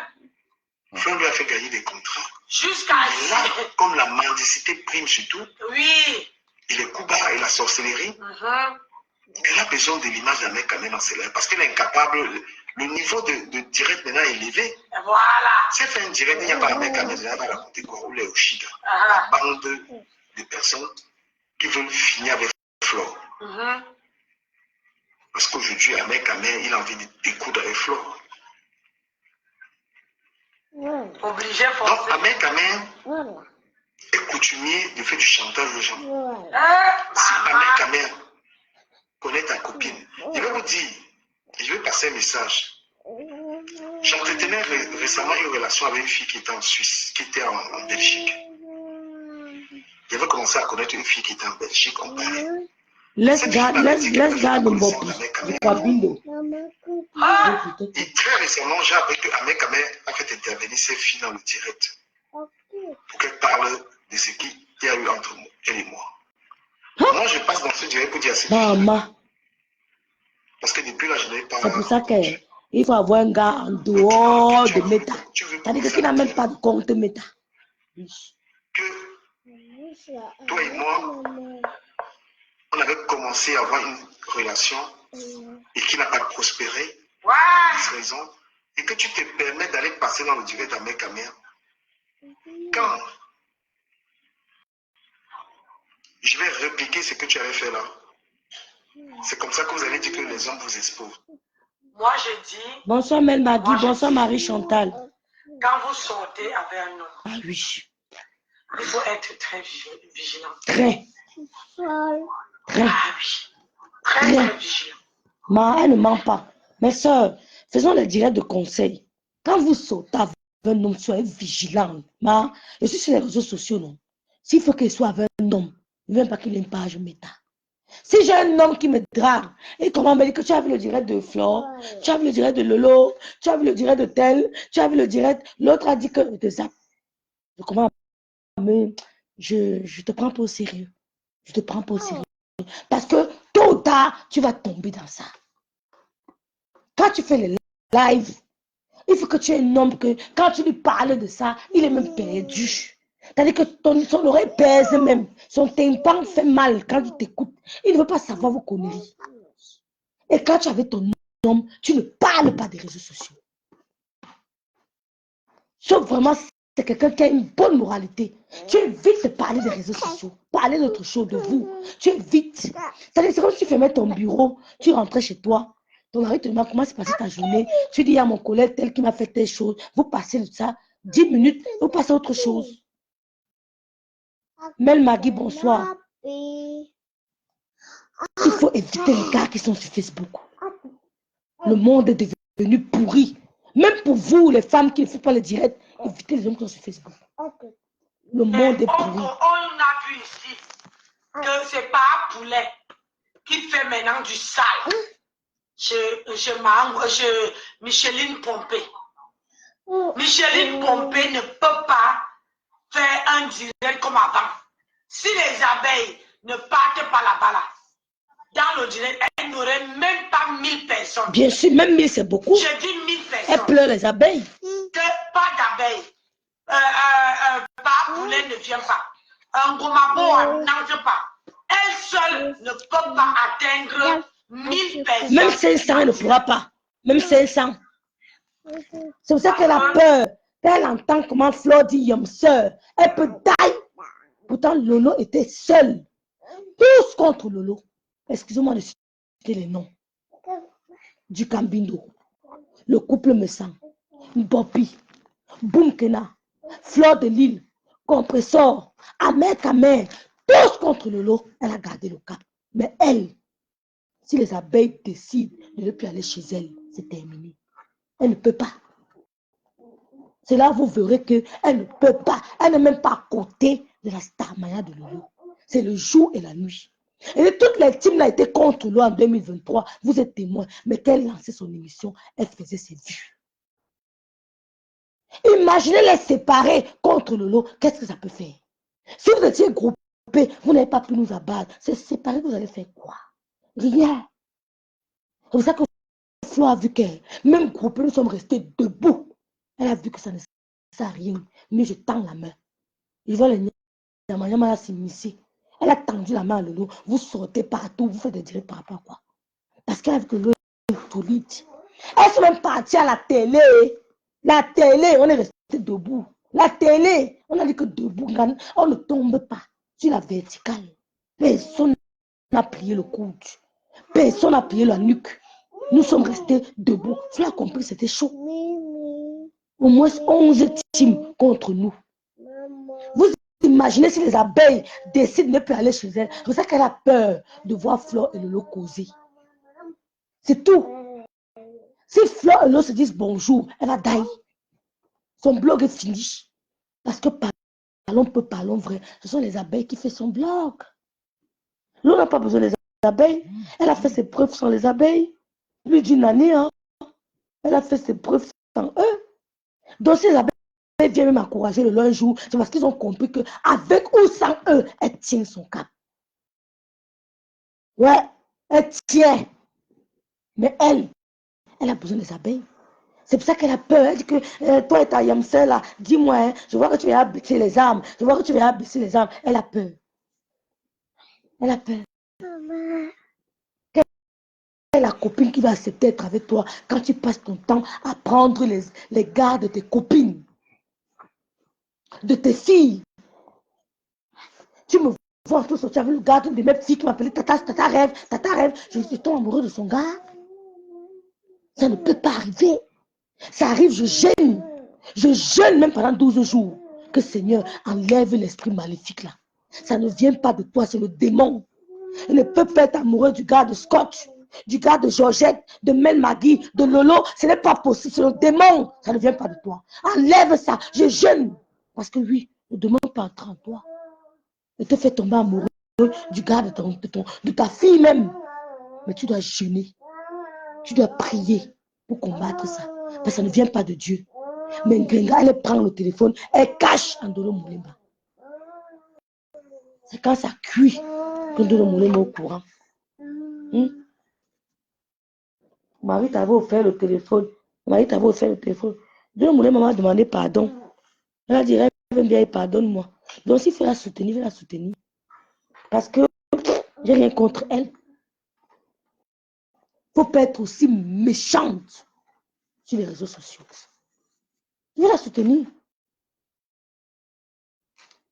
Flo lui a fait gagner des contrats. Jusqu'à Et là, comme la mendicité prime surtout, oui. et les coups bas et la sorcellerie, elle a besoin de l'image d'Ahmed Kamel dans ses lèvres parce qu'elle est incapable. Le niveau de direct maintenant est élevé. Voilà. Si elle fait un direct, il n'y a pas Ahmed Kamel, elle va raconter quoi? Ou les Oshida. La bande de personnes qui veulent finir avec Flo. Parce qu'aujourd'hui, Ahmed Kamel, il a envie de découdre avec Flo. Obligé, Donc, forcé. Ahmed Kamel est coutumier de faire du chantage aux gens. Si Maman. Ahmed Kamel connaît ta copine, je vais vous dire, je vais passer un message. J'entretenais récemment une relation avec une fille qui était en Suisse, qui était en Belgique. J'avais commencé à connaître une fille qui était en Belgique, on parlait. Let's God Mbopi. Je crois bingo. Et très récemment, j'ai appris que Ahmed Kamel a fait intervenir ses filles dans le direct pour qu'elles parlent de ce qu'il y a eu entre elle et moi. Moi, je passe dans ce direct pour dire à ces filles. Maman. Parce que depuis là, je n'ai pas. C'est pour ça qu'il faut avoir un gars en dehors de Meta. C'est-à-dire que qui n'a même pas de compte Meta. Que toi et moi, on avait commencé à avoir une relation et qui n'a pas prospéré. Ouais. Pour raison. Et que tu te permets d'aller passer dans le direct d'Ahmed Kamel. Quand je vais répliquer ce que tu avais fait là, c'est comme ça que vous allez dire que les hommes vous exposent. Moi, je dis, Bonsoir Mel Magui, bonsoir Marie Chantal. quand vous sortez avec un homme, Ah oui. il faut être très vigilant. Très. Très. Ah oui. Très, très vigilant. Elle ne ment pas. Mes soeurs, faisons le direct de conseil. Quand vous sautez avec un homme, soyez vigilant. Je suis sur les réseaux sociaux, non. S'il faut qu'il soit avec un homme, ne viens pas qu'il ait une page méta. Si j'ai un homme qui me drague, et comment me dit que tu as vu le direct de Flore, tu as vu le direct de Lolo, tu as vu le direct de tel, tu as vu le direct, l'autre a dit que de ça. Je te prends pas au sérieux. Je te prends pas au sérieux. Parce que tôt ou tard, tu vas tomber dans ça. Quand tu fais les lives, il faut que tu aies un homme que quand tu lui parles de ça, il est même perdu. C'est-à-dire que son oreille pèse même. Son tympan fait mal quand il t'écoute. Il ne veut pas savoir vos conneries. Et quand tu es avec ton homme, tu ne parles pas des réseaux sociaux. Sauf vraiment, c'est quelqu'un qui a une bonne moralité. Tu évites de parler des réseaux sociaux. Parler d'autre chose, de vous. Tu évites. C'est-à-dire c'est comme si tu fermais ton bureau, tu rentrais chez toi. Ton mari te demande comment s'est passée ta journée. Tu dis à mon collègue tel qui m'a fait telle chose. Vous passez de ça 10 minutes, vous passez à autre chose. Mel Magui, bonsoir. Il faut éviter les gars qui sont sur Facebook. Le monde est devenu pourri. Même pour vous, les femmes qui ne font pas le direct, évitez les hommes qui sont sur Facebook. Le monde est pourri. On a vu ici que c'est pas un poulet qui fait maintenant du sale chez Micheline Pompé. Micheline Pompé ne peut pas faire un direct comme avant. Si les abeilles ne partent pas là-bas, là, dans le direct, elles n'auraient même pas 1000 personnes. Bien sûr, même 1000 c'est beaucoup. Je dis 1000 personnes. Elles pleurent les abeilles. Que pas d'abeilles. Pas poulet ne vient pas. Un gomabo n'entre pas. Elle seule ne peut pas atteindre 1000 personnes. Même 500, elle ne pourra pas. Même 500. C'est pour ça qu'elle a peur. Elle entend comment Flore dit Yom sœur. Elle peut die. Pourtant, Lolo était seul. Tous contre Lolo. Excusez-moi de citer les noms. Du Cambindo. Le couple me sent. Bobby. Boumkena. Flore de Lille. Compressor. Ahmed Kamer. Tous contre Lolo. Elle a gardé le cap. Mais elle, si les abeilles décident de ne plus aller chez elle, c'est terminé. Elle ne peut pas. C'est là vous verrez qu'elle ne peut pas. Elle n'est même pas à côté de la Starmania de Lolo. C'est le jour et la nuit. Et toutes les teams là étaient contre Lolo en 2023. Vous êtes témoins. Mais quand elle lançait son émission, elle faisait ses vues. Imaginez les séparer contre Lolo. Qu'est-ce que ça peut faire? Si vous étiez groupés, vous n'avez pas pu nous abattre. C'est séparé, vous allez faire quoi? Rien. C'est pour ça que Flo a vu que même groupés, nous sommes restés debout. Elle a vu que ça ne sert à rien. Mais je tends la main. Je vois les Nyamanyama là s'immiscer. Elle a tendu la main à Lolo. Vous sortez partout. Vous faites des directs par rapport à quoi? Parce qu'elle a vu que Lolo est solide. Elles sont même parties à la télé. La télé, on est resté debout. La télé, on a dit que debout, on ne tombe pas sur la verticale. Personne n'a plié le coude. Personne n'a plié la nuque. Nous sommes restés debout. Tu as compris, c'était chaud. Au moins 11 teams contre nous. Vous imaginez si les abeilles décident de ne plus aller chez elles. C'est pour ça qu'elle a peur de voir Flore et Lolo causer. C'est tout. Si Flore et Lolo se disent bonjour, elle va die. Son blog est fini. Parce que parlons vrai. Ce sont les abeilles qui font son blog. Lolo n'a pas besoin des abeilles. Elle a fait ses preuves sans les abeilles. Plus d'une année, hein. Elle a fait ses preuves sans eux. Donc si les abeilles viennent même encourager le leur jour, c'est parce qu'ils ont compris qu'avec ou sans eux, elle tient son cap. Ouais, elle tient. Mais elle a besoin des abeilles. C'est pour ça qu'elle a peur. Elle dit que toi et ta Yamsel là, dis-moi, hein, je vois que tu viens baisser les armes. Je vois que tu viens baisser les armes. Elle a peur. Elle a peur. Quelle est la copine qui va accepter d'être avec toi quand tu passes ton temps à prendre les gars de tes copines, de tes filles? Tu me vois tout sortir avec le gars de mes filles qui m'appelait Tata rêve, Tata rêve. Je suis tombé amoureux de son gars. Ça ne peut pas arriver. Ça arrive, je gêne. Je jeûne même pendant 12 jours. Que Seigneur enlève l'esprit maléfique là. Ça ne vient pas de toi, c'est le démon. Il ne peut pas être amoureux du gars de Scott, du gars de Georgette, de Mel Maggie, de Lolo. Ce n'est pas possible, c'est le démon. Ça ne vient pas de toi. Enlève ça, je jeûne. Parce que oui, le démon peut entrer en toi. Et te fait tomber amoureux du gars de ta fille même. Mais tu dois jeûner. Tu dois prier pour combattre ça. Parce que ça ne vient pas de Dieu. Mais Ngenga, elle prend le téléphone, elle cache Andolo Moulemba. C'est quand ça cuit qu'Andolo Moulemba est au courant. Marie t'avait offert le téléphone. Andolo Moulemba m'a demandé pardon. Elle a dit, elle bien, pardonne-moi. Donc s'il faut la soutenir, je vais la soutenir. Parce que j'ai rien contre elle. Il ne faut pas être aussi méchante sur les réseaux sociaux. Je vais la soutenir.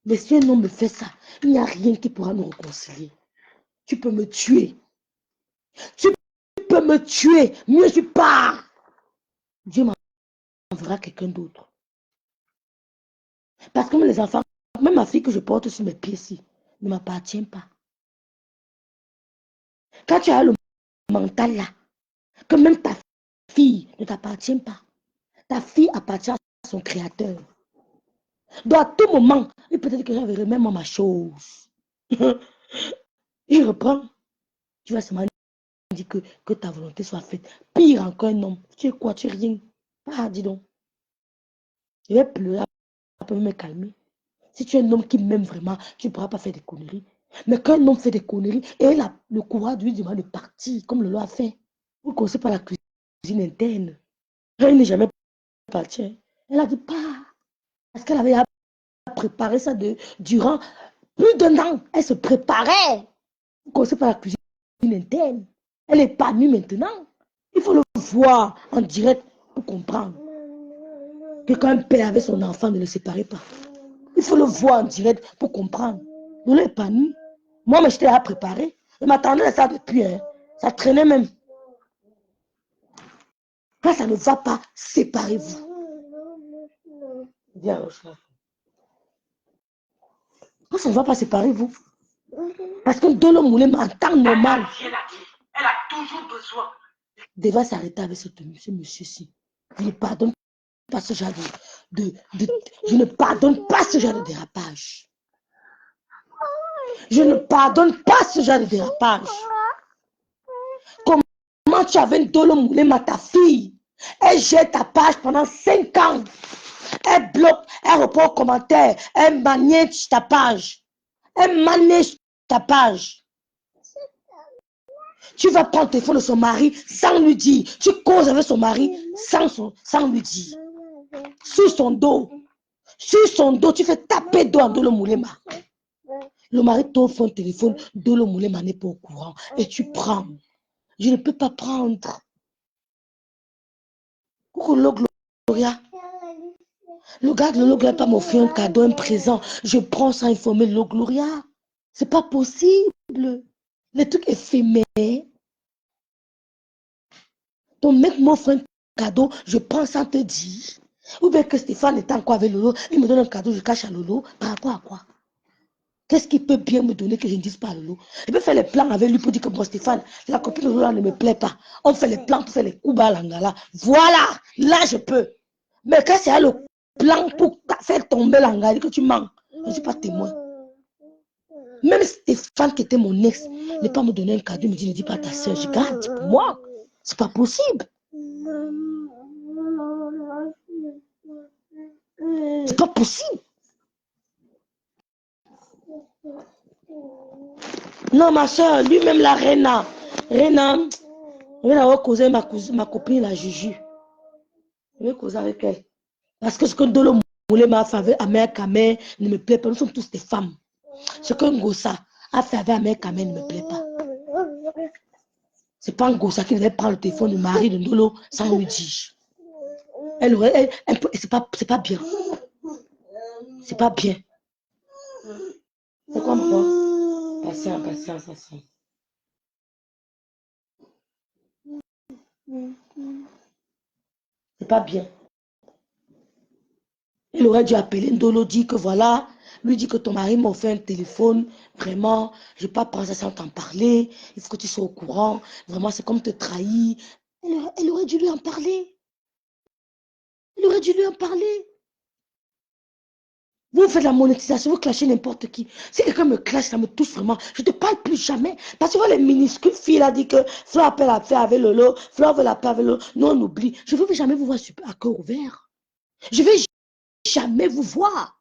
Mais si un homme me fait ça, il n'y a rien qui pourra nous réconcilier. Tu peux me tuer. Tu peux me tuer. Mieux je pars. Dieu m'enverra quelqu'un d'autre. Parce que les enfants, même ma fille que je porte sur mes pieds ici, ne m'appartient pas. Quand tu as le mental là, que même ta fille ne t'appartient pas, Ta fille appartient à son créateur. Donc à tout moment, il peut être que j'avais même ma chose. Il reprend. Tu vas seulement dire que ta volonté soit faite. Pire encore un homme. Tu es quoi? Tu es rien. Ah, dis donc. Je vais pleurer pour me calmer. Si tu es un homme qui m'aime vraiment, tu ne pourras pas faire des conneries. Mais quand un homme fait des conneries, et il a le courage de lui demander de partir, comme le loi a fait. Vous connaissez pas la cuisine interne. Elle n'est jamais partie. Elle a dit pas. Parce qu'elle avait préparé ça durant plus d'un an. Elle se préparait. Vous connaissez pas la cuisine interne. Elle est épanouie maintenant. Il faut le voir en direct pour comprendre que quand un père avait son enfant, ne le séparait pas. Il faut le voir en direct pour comprendre. Nous l'épanouit. Moi, mais j'étais à préparer. Je m'attendais à ça depuis. Hein. Ça traînait même. Quand ça ne va pas, séparez-vous. Viens, quand ça ne va pas, séparez-vous. Parce que Dolo Moulema, en temps normal, Elle a toujours besoin. devait s'arrêter avec ce monsieur-ci. Je ne pardonne pas ce genre je ne pardonne pas ce genre de dérapage. Je ne pardonne pas ce genre de dérapage. Comment tu avais Dolo Moulema, ta fille? Elle jette ta page pendant 5 ans. Elle bloque, elle reprend aux commentaires, elle manage ta page. Elle manage ta page. Tu vas prendre le téléphone de son mari sans lui dire. Tu causes avec son mari sans lui dire. Sur son dos. Sur son dos, tu fais taper dos en Dolo Moulema. Le mari t'offre un téléphone, Dolo Moulema n'est pas au courant. Et tu prends. Je ne peux pas prendre. Coucou Gloria. Le gars de Lolo Gloria pas m'offrir un cadeau, un présent. Je prends sans informer Lolo Gloria. C'est pas possible. Les trucs éphémères. Ton mec m'offre un cadeau, je prends sans te dire. Ou bien que Stéphane est encore avec Lolo, il me donne un cadeau, je cache à Lolo. Par rapport à quoi? Qu'est-ce qu'il peut bien me donner que je ne dise pas à Lolo? Je peux faire les plans avec lui pour dire que bon Stéphane, la copine de Lolo ne me plaît pas. On fait les plans pour faire les coups bas l'angala. Voilà, là je peux. Mais quand c'est le plan pour faire tomber l'angala que tu manques, je ne suis pas témoin. Même Stéphane qui était mon ex, ne pas me donner un cadeau, me dit ne dis pas à ta soeur, je garde pour moi. C'est pas possible. C'est pas possible. Non, ma soeur, lui-même, la Rena, je vais avoir causé ma copine, la Juju. Je vais causer avec elle. Parce que ce que Dolo Moulema a fait avec Amer Kamer ne me plaît pas. Nous sommes tous des femmes. Ce que Ngossa a fait avec Amer Kamer ne me plaît pas. C'est pas Ngossa qui devait prendre le téléphone du mari de Dolo sans lui dire. C'est pas bien. C'est pas bien. C'est quoi, maman? Patience. C'est pas bien. Il aurait dû appeler Ndolo, dire que voilà, lui dit que ton mari m'a offert un téléphone, vraiment, je ne vais pas prendre ça sans t'en parler, il faut que tu sois au courant, vraiment, c'est comme te trahir. Elle aurait dû lui en parler. Il aurait dû lui en parler. Vous faites la monétisation, vous clashez n'importe qui. Si quelqu'un me clash, ça me touche vraiment. Je ne te parle plus jamais. Parce que les minuscules filles, a dit que Flo appelle à faire avec Lolo, Flo veut la faire avec Lolo. Non, on oublie. Je ne veux jamais vous voir à cœur ouvert. Je ne vais jamais vous voir.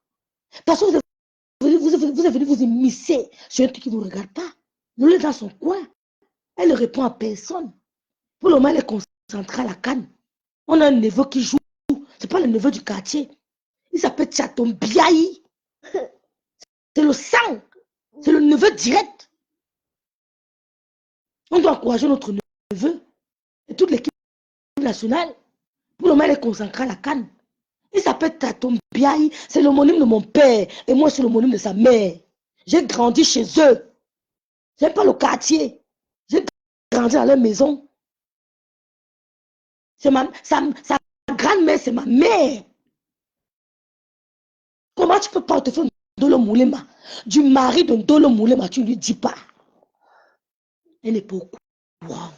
Parce que vous avez vous immiscer sur un truc qui ne vous regarde pas. Lolo est dans son coin. Elle ne répond à personne. Pour le moment, elle est concentrée à la canne. On a un neveu qui joue. Ce n'est pas le neveu du quartier. Il s'appelle Tchatombiaï. C'est le sang. C'est le neveu direct. On doit encourager notre neveu et toute l'équipe nationale. Pour le moment, elle est concentrée à la canne. Il s'appelle Tchatombiaï. C'est l'homonyme de mon père. Et moi, c'est l'homonyme de sa mère. J'ai grandi chez eux. Je n'aime pas le quartier. J'ai grandi dans leur maison. Sa grand-mère, c'est ma mère. Comment tu peux pas te faire Ndolo Moulema? Du mari de Ndolo Moulema, tu ne lui dis pas. Elle n'est pas au courant.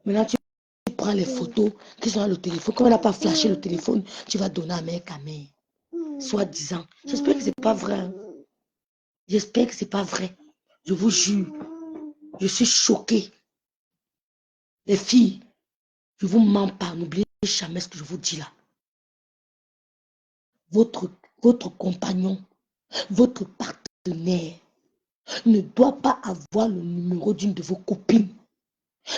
Maintenant, tu prends les photos qui sont dans le téléphone. Comme elle n'a pas flashé le téléphone, tu vas donner à mère Camille. Soit disant. J'espère que ce n'est pas vrai. Hein. J'espère que ce n'est pas vrai. Je vous jure. Je suis choquée. Les filles, je ne vous mens pas. N'oubliez jamais ce que je vous dis là. Votre compagnon, votre partenaire ne doit pas avoir le numéro d'une de vos copines.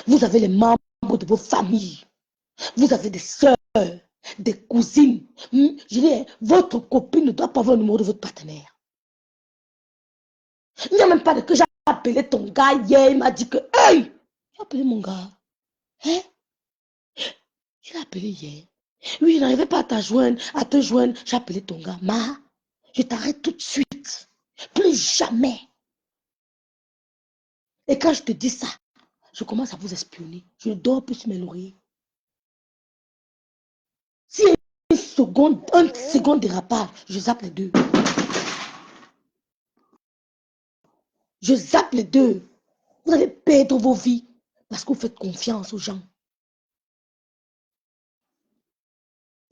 Vous avez les membres de vos familles. Vous avez des soeurs, des cousines. Je dis, votre copine ne doit pas avoir le numéro de votre partenaire. Il n'y a même pas de que j'ai appelé ton gars hier. Il m'a dit que, hey, j'ai appelé mon gars. Hein? Je l'ai appelé hier. Oui, je n'arrivais pas à te joindre. J'ai appelé ton gars. Ma, je t'arrête tout de suite. Plus jamais. Et quand je te dis ça, je commence à vous espionner. Je dors plus sur mes lauriers. Si il y a un second dérapage, je zappe les deux. Je zappe les deux. Vous allez perdre vos vies parce que vous faites confiance aux gens.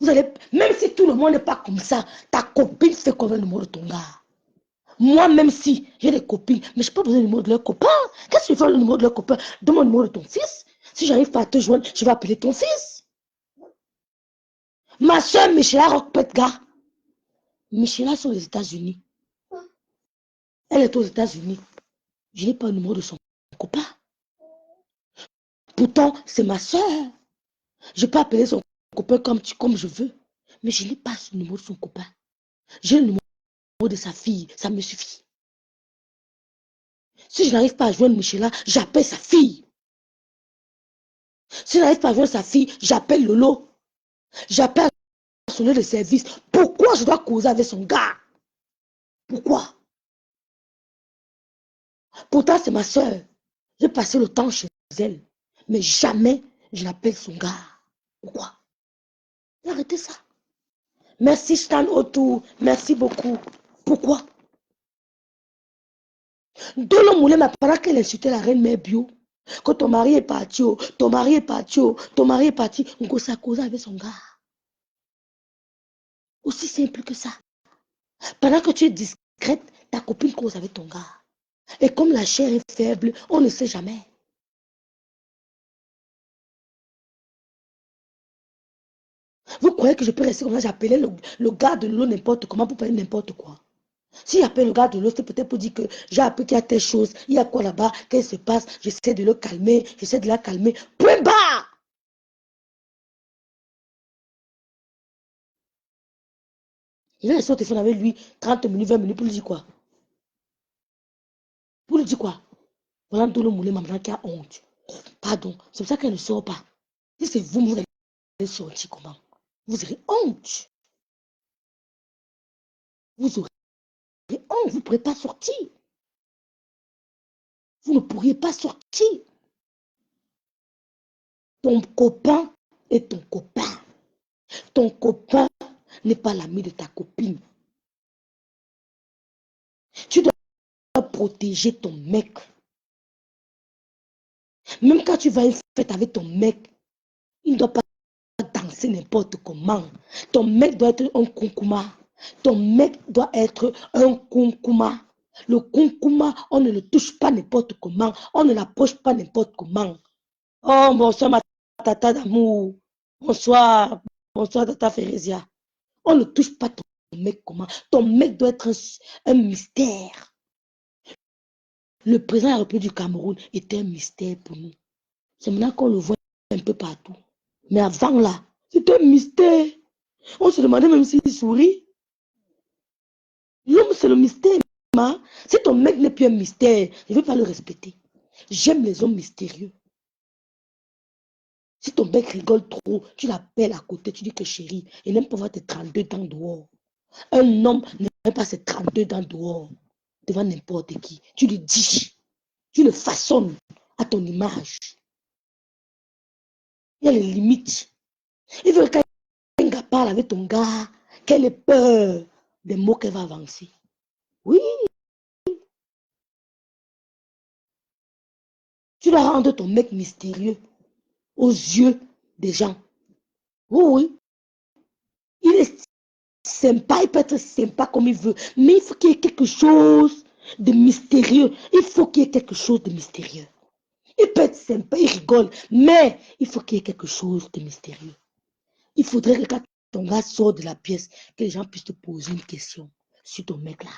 Vous allez, même si tout le monde n'est pas comme ça, ta copine fait combien de numéro de ton gars? Moi, même si j'ai des copines, mais je n'ai pas besoin du numéro de leur copain. Qu'est-ce que tu fais le numéro de leur copain? Donne-moi le numéro de ton fils. Si j'arrive pas à te joindre, je vais appeler ton fils. Ma soeur Michela Rockpetga. Michela sont aux États-Unis. Elle est aux États-Unis. Je n'ai pas le numéro de son copain. Pourtant, c'est ma soeur. Je peux appeler son copain comme je veux. Mais je n'ai pas le numéro de son copain. J'ai le numéro de sa fille. Ça me suffit. Si je n'arrive pas à joindre Michela, j'appelle sa fille. Si je n'arrive pas à joindre sa fille, j'appelle Lolo. J'appelle son lieu de service. Pourquoi je dois causer avec son gars? Pourquoi? Pourtant, c'est ma soeur. J'ai passé le temps chez elle. Mais jamais je l'appelle son gars. Pourquoi? Arrêtez ça. Merci Stan autour. Merci beaucoup. Pourquoi? Dolo Moulin m'a pendant qu'elle insultait la reine mère bio. Que ton mari est parti, ton mari est parti, ton mari est parti. On s'est causé avec son gars. Aussi simple que ça. Pendant que tu es discrète, ta copine cause avec ton gars. Et comme la chair est faible, on ne sait jamais. Vous croyez que je peux rester comme ça? J'appelais le gars de l'eau n'importe comment pour parler n'importe quoi. Si j'appelle le gars de l'eau, c'est peut-être pour dire que j'ai appris qu'il y a telle chose, il y a quoi là-bas, qu'est-ce qui se passe, j'essaie de le calmer, j'essaie de la calmer. Point barre! Il va rester au téléphone avec lui 30 minutes, 20 minutes pour lui dire quoi? Pour lui dire quoi? Voilà tout le moulin maintenant qui a honte. Pardon, c'est pour ça qu'elle ne sort pas. Si c'est vous, vous allez sortir comment? Vous aurez honte. Vous aurez honte, vous ne pourrez pas sortir. Vous ne pourriez pas sortir. Ton copain est ton copain. Ton copain n'est pas l'ami de ta copine. Tu dois protéger ton mec. Même quand tu vas à une fête avec ton mec, il ne doit pas danser n'importe comment. Ton mec doit être un concuma. Ton mec doit être un concuma. Le concuma, on ne le touche pas n'importe comment. On ne l'approche pas n'importe comment. Oh, bonsoir ma tata d'amour. Bonsoir. Bonsoir tata Férésia. On ne touche pas ton mec comment. Ton mec doit être un mystère. Le président de la République du Cameroun était un mystère pour nous. C'est maintenant qu'on le voit un peu partout. Mais avant là, c'était un mystère. On se demandait même s'il sourit. L'homme, c'est le mystère. Si ton mec n'est plus un mystère, je ne vais pas le respecter. J'aime les hommes mystérieux. Si ton mec rigole trop, tu l'appelles à côté, tu dis que chérie, il n'aime pas voir tes 32 dents dehors. Un homme n'aime pas ses 32 dents dehors, devant n'importe qui. Tu lui dis, tu le façonnes à ton image. Il y a les limites. Il veut qu'un gars parle avec ton gars, qu'elle ait peur des mots qu'elle va avancer. Oui. Tu dois rendre ton mec mystérieux aux yeux des gens. Oui, oui. Il est sympa, il peut être sympa comme il veut, mais il faut qu'il y ait quelque chose de mystérieux. Il faut qu'il y ait quelque chose de mystérieux. Il peut être sympa, il rigole, mais il faut qu'il y ait quelque chose de mystérieux. Il faudrait que quand ton gars sort de la pièce, que les gens puissent te poser une question sur ton mec là.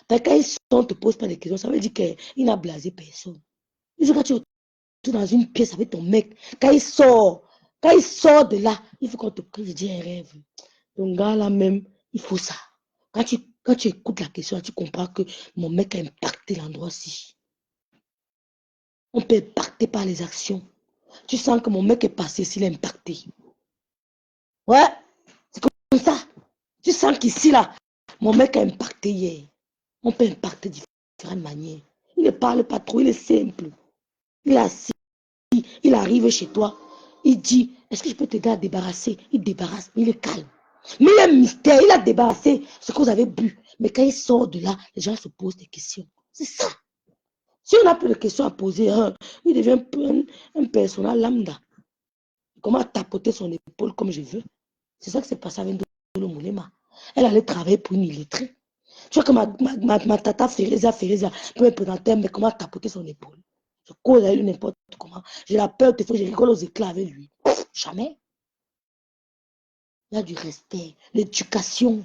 Parce que quand ils sont, on ne te pose pas de questions, ça veut dire qu'il n'a blasé personne. Il quand tu es dans une pièce avec ton mec, quand il sort de là, il faut qu'on te dise un rêve. Ton gars là même, il faut ça. Quand tu écoutes la question, tu comprends que mon mec a impacté l'endroit-ci. On peut impacter par les actions. Tu sens que mon mec est passé s'il est impacté. Ouais, c'est comme ça. Tu sens qu'ici là, mon mec a impacté hier. On peut impacter de différentes manières. Il ne parle pas trop, il est simple. Il est assis, il arrive chez toi, il dit, est-ce que je peux t'aider à débarrasser? Il débarrasse, il est calme. Mais il y a un mystère, il a débarrassé ce que vous avez bu. Mais quand il sort de là, les gens se posent des questions. C'est ça. Si on n'a plus de questions à poser, il devient un personnage lambda. Comment tapoter son épaule comme je veux? C'est ça que c'est passé avec Ndolo Moulema. Elle allait travailler pour une illettrée. Tu vois que ma tata Férésia peut me présenter, mais comment tapoter son épaule? Je cause avec lui n'importe comment. J'ai la peur, des fois, je rigole aux éclats avec lui. Jamais. Il y a du respect, l'éducation.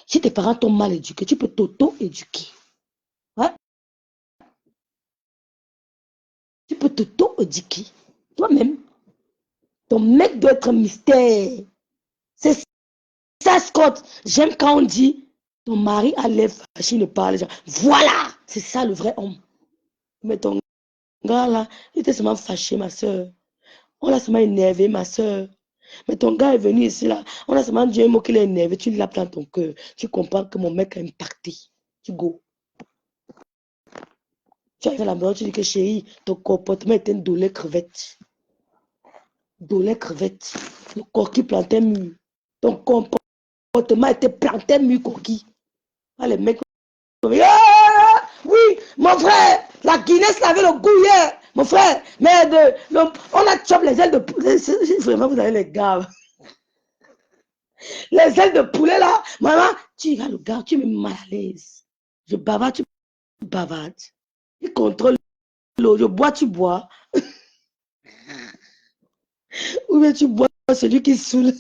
Si tes parents t'ont mal éduqué, tu peux t'auto-éduquer. Ouais? Tu peux t'auto-éduquer. Toi-même. Ton mec doit être un mystère. C'est ça, Scott. J'aime quand on dit ton mari a l'air fâché, il ne parle pas. Voilà! C'est ça le vrai homme. Mais ton gars là, il était seulement fâché, ma soeur. On l'a seulement énervé, ma soeur. Mais ton gars est venu ici là. On a seulement dit un mot qu'il est énervé. Tu l'as dans ton cœur. Tu comprends que mon mec a impacté. Tu go. Tu arrives à la maison, tu dis que chérie, ton comportement est un dolé crevette. Dolé crevette. Le coquille plantait mur. Ton comportement était planté mur coquille. Ah, les mecs. Ah, oui, mon frère, la Guinness avait le goût hier. Mon frère, mais on a chopé les ailes de poulet. Vraiment, vous avez les gars. Les ailes de poulet là, maman, tu regardes le gars, tu me mets mal à l'aise. Je bavarde, tu bavardes. Il contrôle l'eau, je bois, tu bois. Ou bien tu bois celui qui saoule.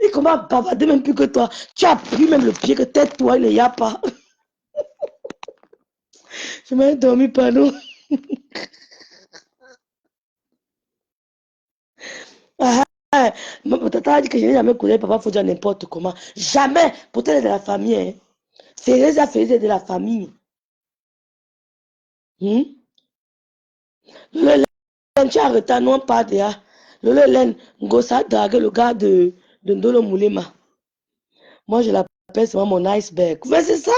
Et comment bavarder même plus que toi? Tu as pris même le pied que tais-toi, il n'y a pas. Je m'ai dormi, pardon. Ah, ah, tata a dit que je n'ai jamais connu papa, faut dire n'importe comment. Jamais. Pourtant, elle est de la famille. Hein. Férésia est de la famille. Le len, tu as retard, non pas de là. Le len, Ngosa drague le gars de Ndolo Moulema. Moi, je l'appelle seulement mon iceberg. Mais c'est ça.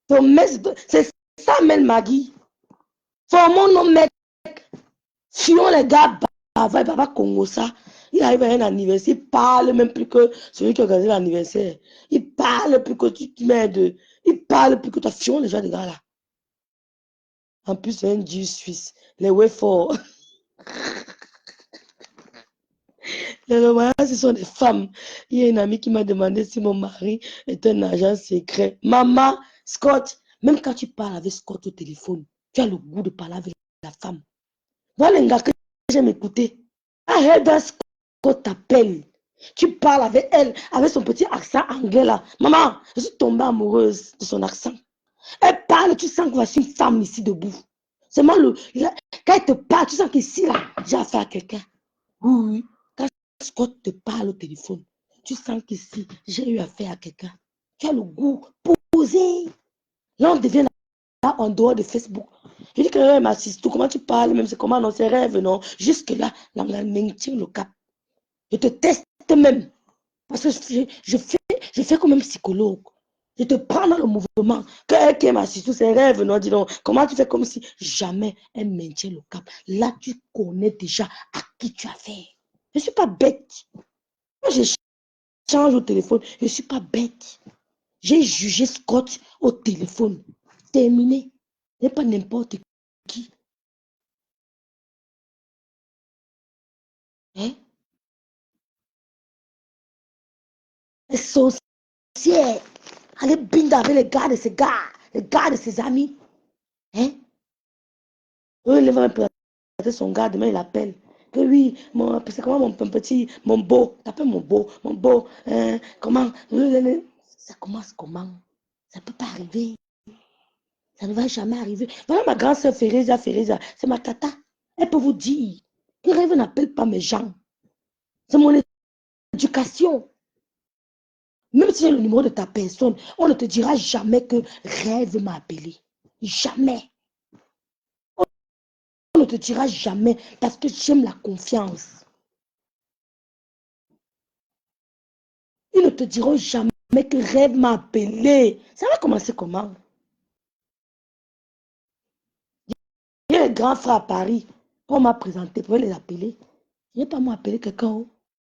C'est ça, Mel Magui. Formons nos mecs. Fuyons les gars bavard, Baba Congo ça. Il arrive à un anniversaire, il parle même plus que celui qui a organisé l'anniversaire. Il parle plus que tu mets de. Il parle plus que toi. Fuyons les gens des gars là. En plus, c'est un dieu suisse. Les Wayford. Les Romains, ce sont des femmes. Il y a une amie qui m'a demandé si mon mari est un agent secret. Maman, Scott, même quand tu parles avec Scott au téléphone, tu as le goût de parler avec la femme. Voilà un gars que j'aime écouter. Aheda Scott t'appelle. Tu parles avec elle, avec son petit accent anglais là. Maman, je suis tombée amoureuse de son accent. Elle parle, tu sens que voici une femme ici debout. Seulement, quand elle te parle, tu sens qu'ici là, j'ai affaire à quelqu'un. Oui, quand Scott te parle au téléphone, tu sens qu'ici, j'ai eu affaire à quelqu'un. Tu as le goût posé. Là, on devient là en dehors de Facebook. Je dis que elle m'assiste, comment tu parles, même c'est comment dans ses rêves, non. Jusque-là, on maintient le cap. Je te teste même. Parce que je fais comme un psychologue. Je te prends dans le mouvement. Quelqu'un m'assiste tous ses rêves, non, dis donc. Comment tu fais comme si jamais elle maintient le cap. Là, tu connais déjà à qui tu as fait. Je ne suis pas bête. Moi, je change au téléphone. Je ne suis pas bête. J'ai jugé Scott au téléphone. Terminé. Ce n'est pas n'importe qui. des sorcières. Aller binda avec les gars de ses gars, les gars de ses amis. Hein? Oui, il va présenter son gars, demain il appelle. Que oui, c'est comment mon petit, mon beau, t'appelles mon beau, hein, comment? Ça commence comment? Ça ne peut pas arriver. Ça ne va jamais arriver. Voilà ma grande soeur Fereza, c'est ma tata. Elle peut vous dire que rêve n'appelle pas mes gens. C'est mon éducation. Même si j'ai le numéro de ta personne, on ne te dira jamais que rêve m'a appelé. Jamais. On ne te dira jamais parce que j'aime la confiance. Ils ne te diront jamais que rêve m'a appelé. Ça va commencer comment? Il y a les grands frères à Paris. On m'a présenté pour les appeler. Je n'ai pas moi appelé quelqu'un.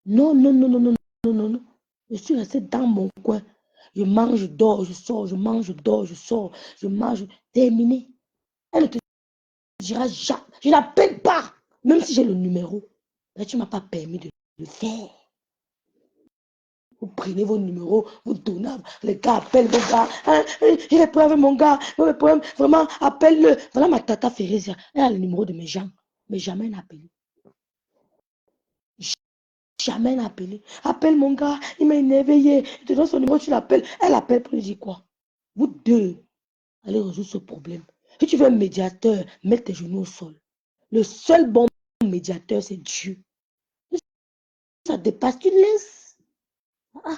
Non, non, non, non, non, non, non, non. Je suis resté dans mon coin. Je mange, je dors, je sors, je mange, je dors, je sors, je mange. Terminé. Elle ne te dira jamais. Je n'appelle pas. Même si j'ai le numéro. Mais tu ne m'as pas permis de le faire. Vous prenez vos numéros, vous donnez, les gars appellent vos gars. Hein, j'ai des problèmes, mon gars. J'ai des problèmes, vraiment, appelle-le. Voilà ma tata Férésia. Elle a le numéro de mes gens. Mais jamais n'a appelé. Jamais n'a appelé. Appelle mon gars, il m'a énervé. Il te donne son numéro, tu l'appelles. Elle appelle pour lui dire quoi? Vous deux, allez résoudre ce problème. Si tu veux un médiateur, mets tes genoux au sol. Le seul bon médiateur, c'est Dieu. Ça dépasse, tu laisses. Ah.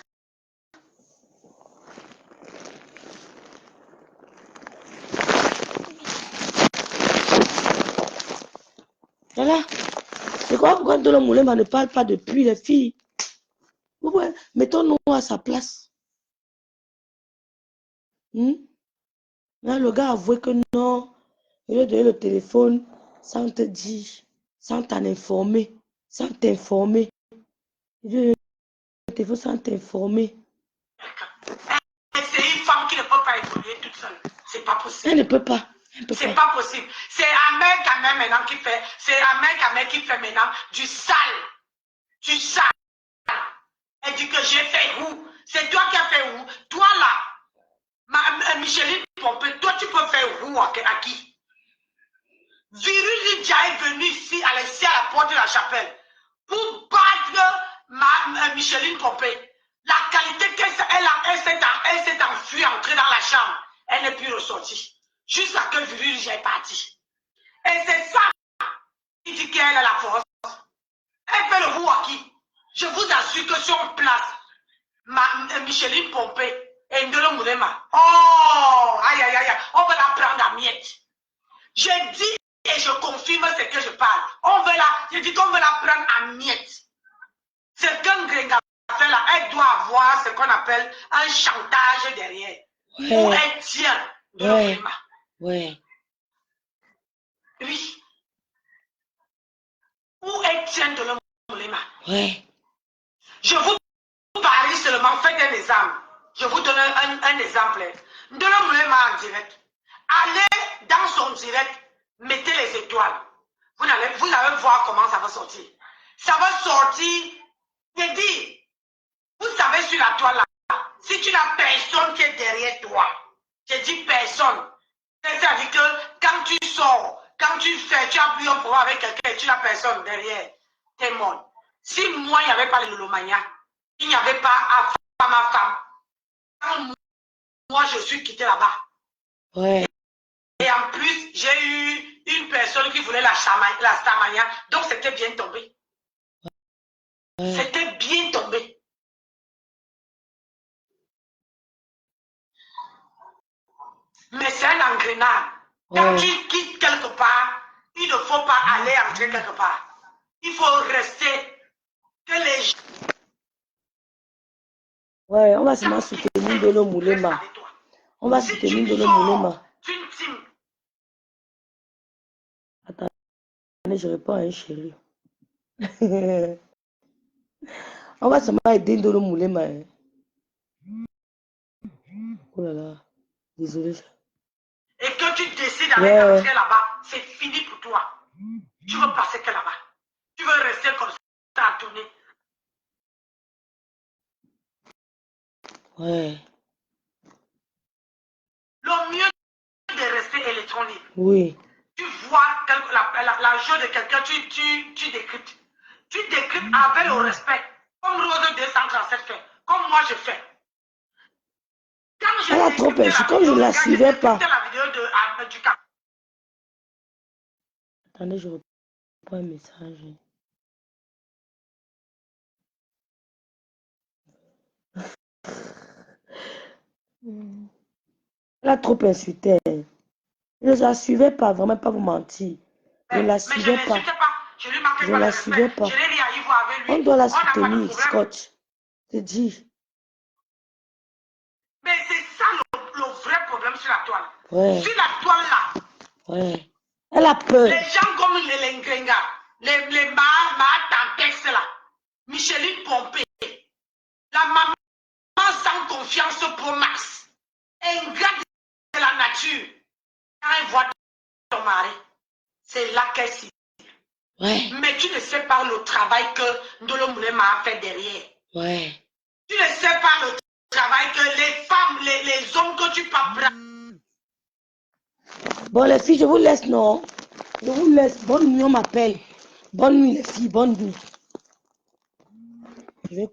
Voilà. Je crois pourquoi Ndolo Moulema ne parle pas depuis les filles. Ouais, mettons-nous à sa place. Là, le gars a avoué que non. Il a donné le téléphone sans te dire, sans t'en informer, sans t'informer. Il a donné le téléphone sans t'informer. C'est une femme qui ne peut pas évoluer toute seule. C'est pas possible. Elle ne peut pas. C'est pas possible. C'est Ahmed Kamel maintenant qui fait. C'est Ahmed Kamel qui fait maintenant du sale. Du sale. Elle dit que j'ai fait où? C'est toi qui as fait où? Toi là, Micheline Pompé, toi tu peux faire où à qui? Virus Lydia est venu ici à la porte de la chapelle pour battre Micheline Pompé. La qualité qu'elle s'est enfuie, entrée dans la chambre. Elle n'est plus ressortie. Jusqu'à ce que Virus Lydia est parti. Et c'est ça qui dit qu'elle a la force. Elle fait le à qui? Je vous assure que sur place, Micheline Pompé et Ndolo Moulema, oh, aïe, aïe, aïe, on va la prendre à miettes. Je dis et je confirme ce que je parle. Je dis qu'on veut la prendre à miettes. Ce qu'un Grenga fait là, elle doit avoir ce qu'on appelle un chantage derrière. Ouais. Où elle tient Ndolo Moulema. Ouais. Oui. Où elle tient Ndolo Moulema. Ouais. Je vous parie seulement, faites un exemple. Je vous donne un exemple. Ndolo Moulema en direct. Allez dans son direct, mettez les étoiles. Vous allez voir comment ça va sortir. Ça va sortir. Je dis, vous savez sur la toile là, si tu n'as personne qui est derrière toi, je dis personne. C'est-à-dire que quand tu sors, quand tu fais, tu as plus un problème avec quelqu'un et tu n'as personne derrière, t'es mort. Si moi, il n'y avait pas le Lolomania, il n'y avait pas ma femme, quand moi, je suis quitté là-bas. Ouais. Et en plus, j'ai eu une personne qui voulait la Stamania, donc c'était bien tombé. Ouais. C'était bien tombé. Mais c'est un engrenage. Quand tu quittes quelque part, il ne faut pas aller entrer quelque part. Il faut rester. Que les gens... Ouais, on va seulement soutenir Ndolo Moulema. On va soutenir Ndolo Moulema. Attends, je réponds à un chéri. On va seulement aider Ndolo Moulema. Hein. Oh là là, désolé. Et que tu décides d'aller rentrer là-bas, c'est fini pour toi. Tu veux passer que là-bas. Tu veux rester comme ça à tourner. Ouais. Le mieux des respects électroniques. Oui. Tu vois la jeu de quelqu'un, tu décryptes. Tu décryptes avec le respect. Comme Rose 237 fait. Comme moi je fais. Quand j'ai Elle a trop décrypté perçu, la comme vidéo, je ne la quand j'ai suivais pas. décrypté la vidéo du cap. Attendez, je reprends un message. Elle a trop insulté. Je ne la suivais pas, vraiment pas vous mentir. Je ne la Mais je suivais ne pas. l'insultais pas. Je lui manquais Je pas ne le la suivais respect. pas. Je l'ai dit à Ivo avec lui. On doit la On n'a pas de soutenir, problème. Scotch. C'est dit. Mais c'est ça le vrai problème sur la toile. Ouais. Sur la toile là. Ouais. Elle a peur. Les gens comme les Ngrenga, les Tantex là, Micheline Pompé, la maman sans confiance pour Max, ingrate de la nature. Quand elle voit ton mari, c'est là qu'elle s'y. Ouais. Mais tu ne sais pas le travail que Ndolo Moulema a fait derrière. Ouais. Tu ne sais pas le travail que les femmes, les hommes que tu peux. Bon, les filles, je vous laisse, non? Je vous laisse. Bonne nuit, on m'appelle. Bonne nuit, les filles. Bonne nuit. Je vais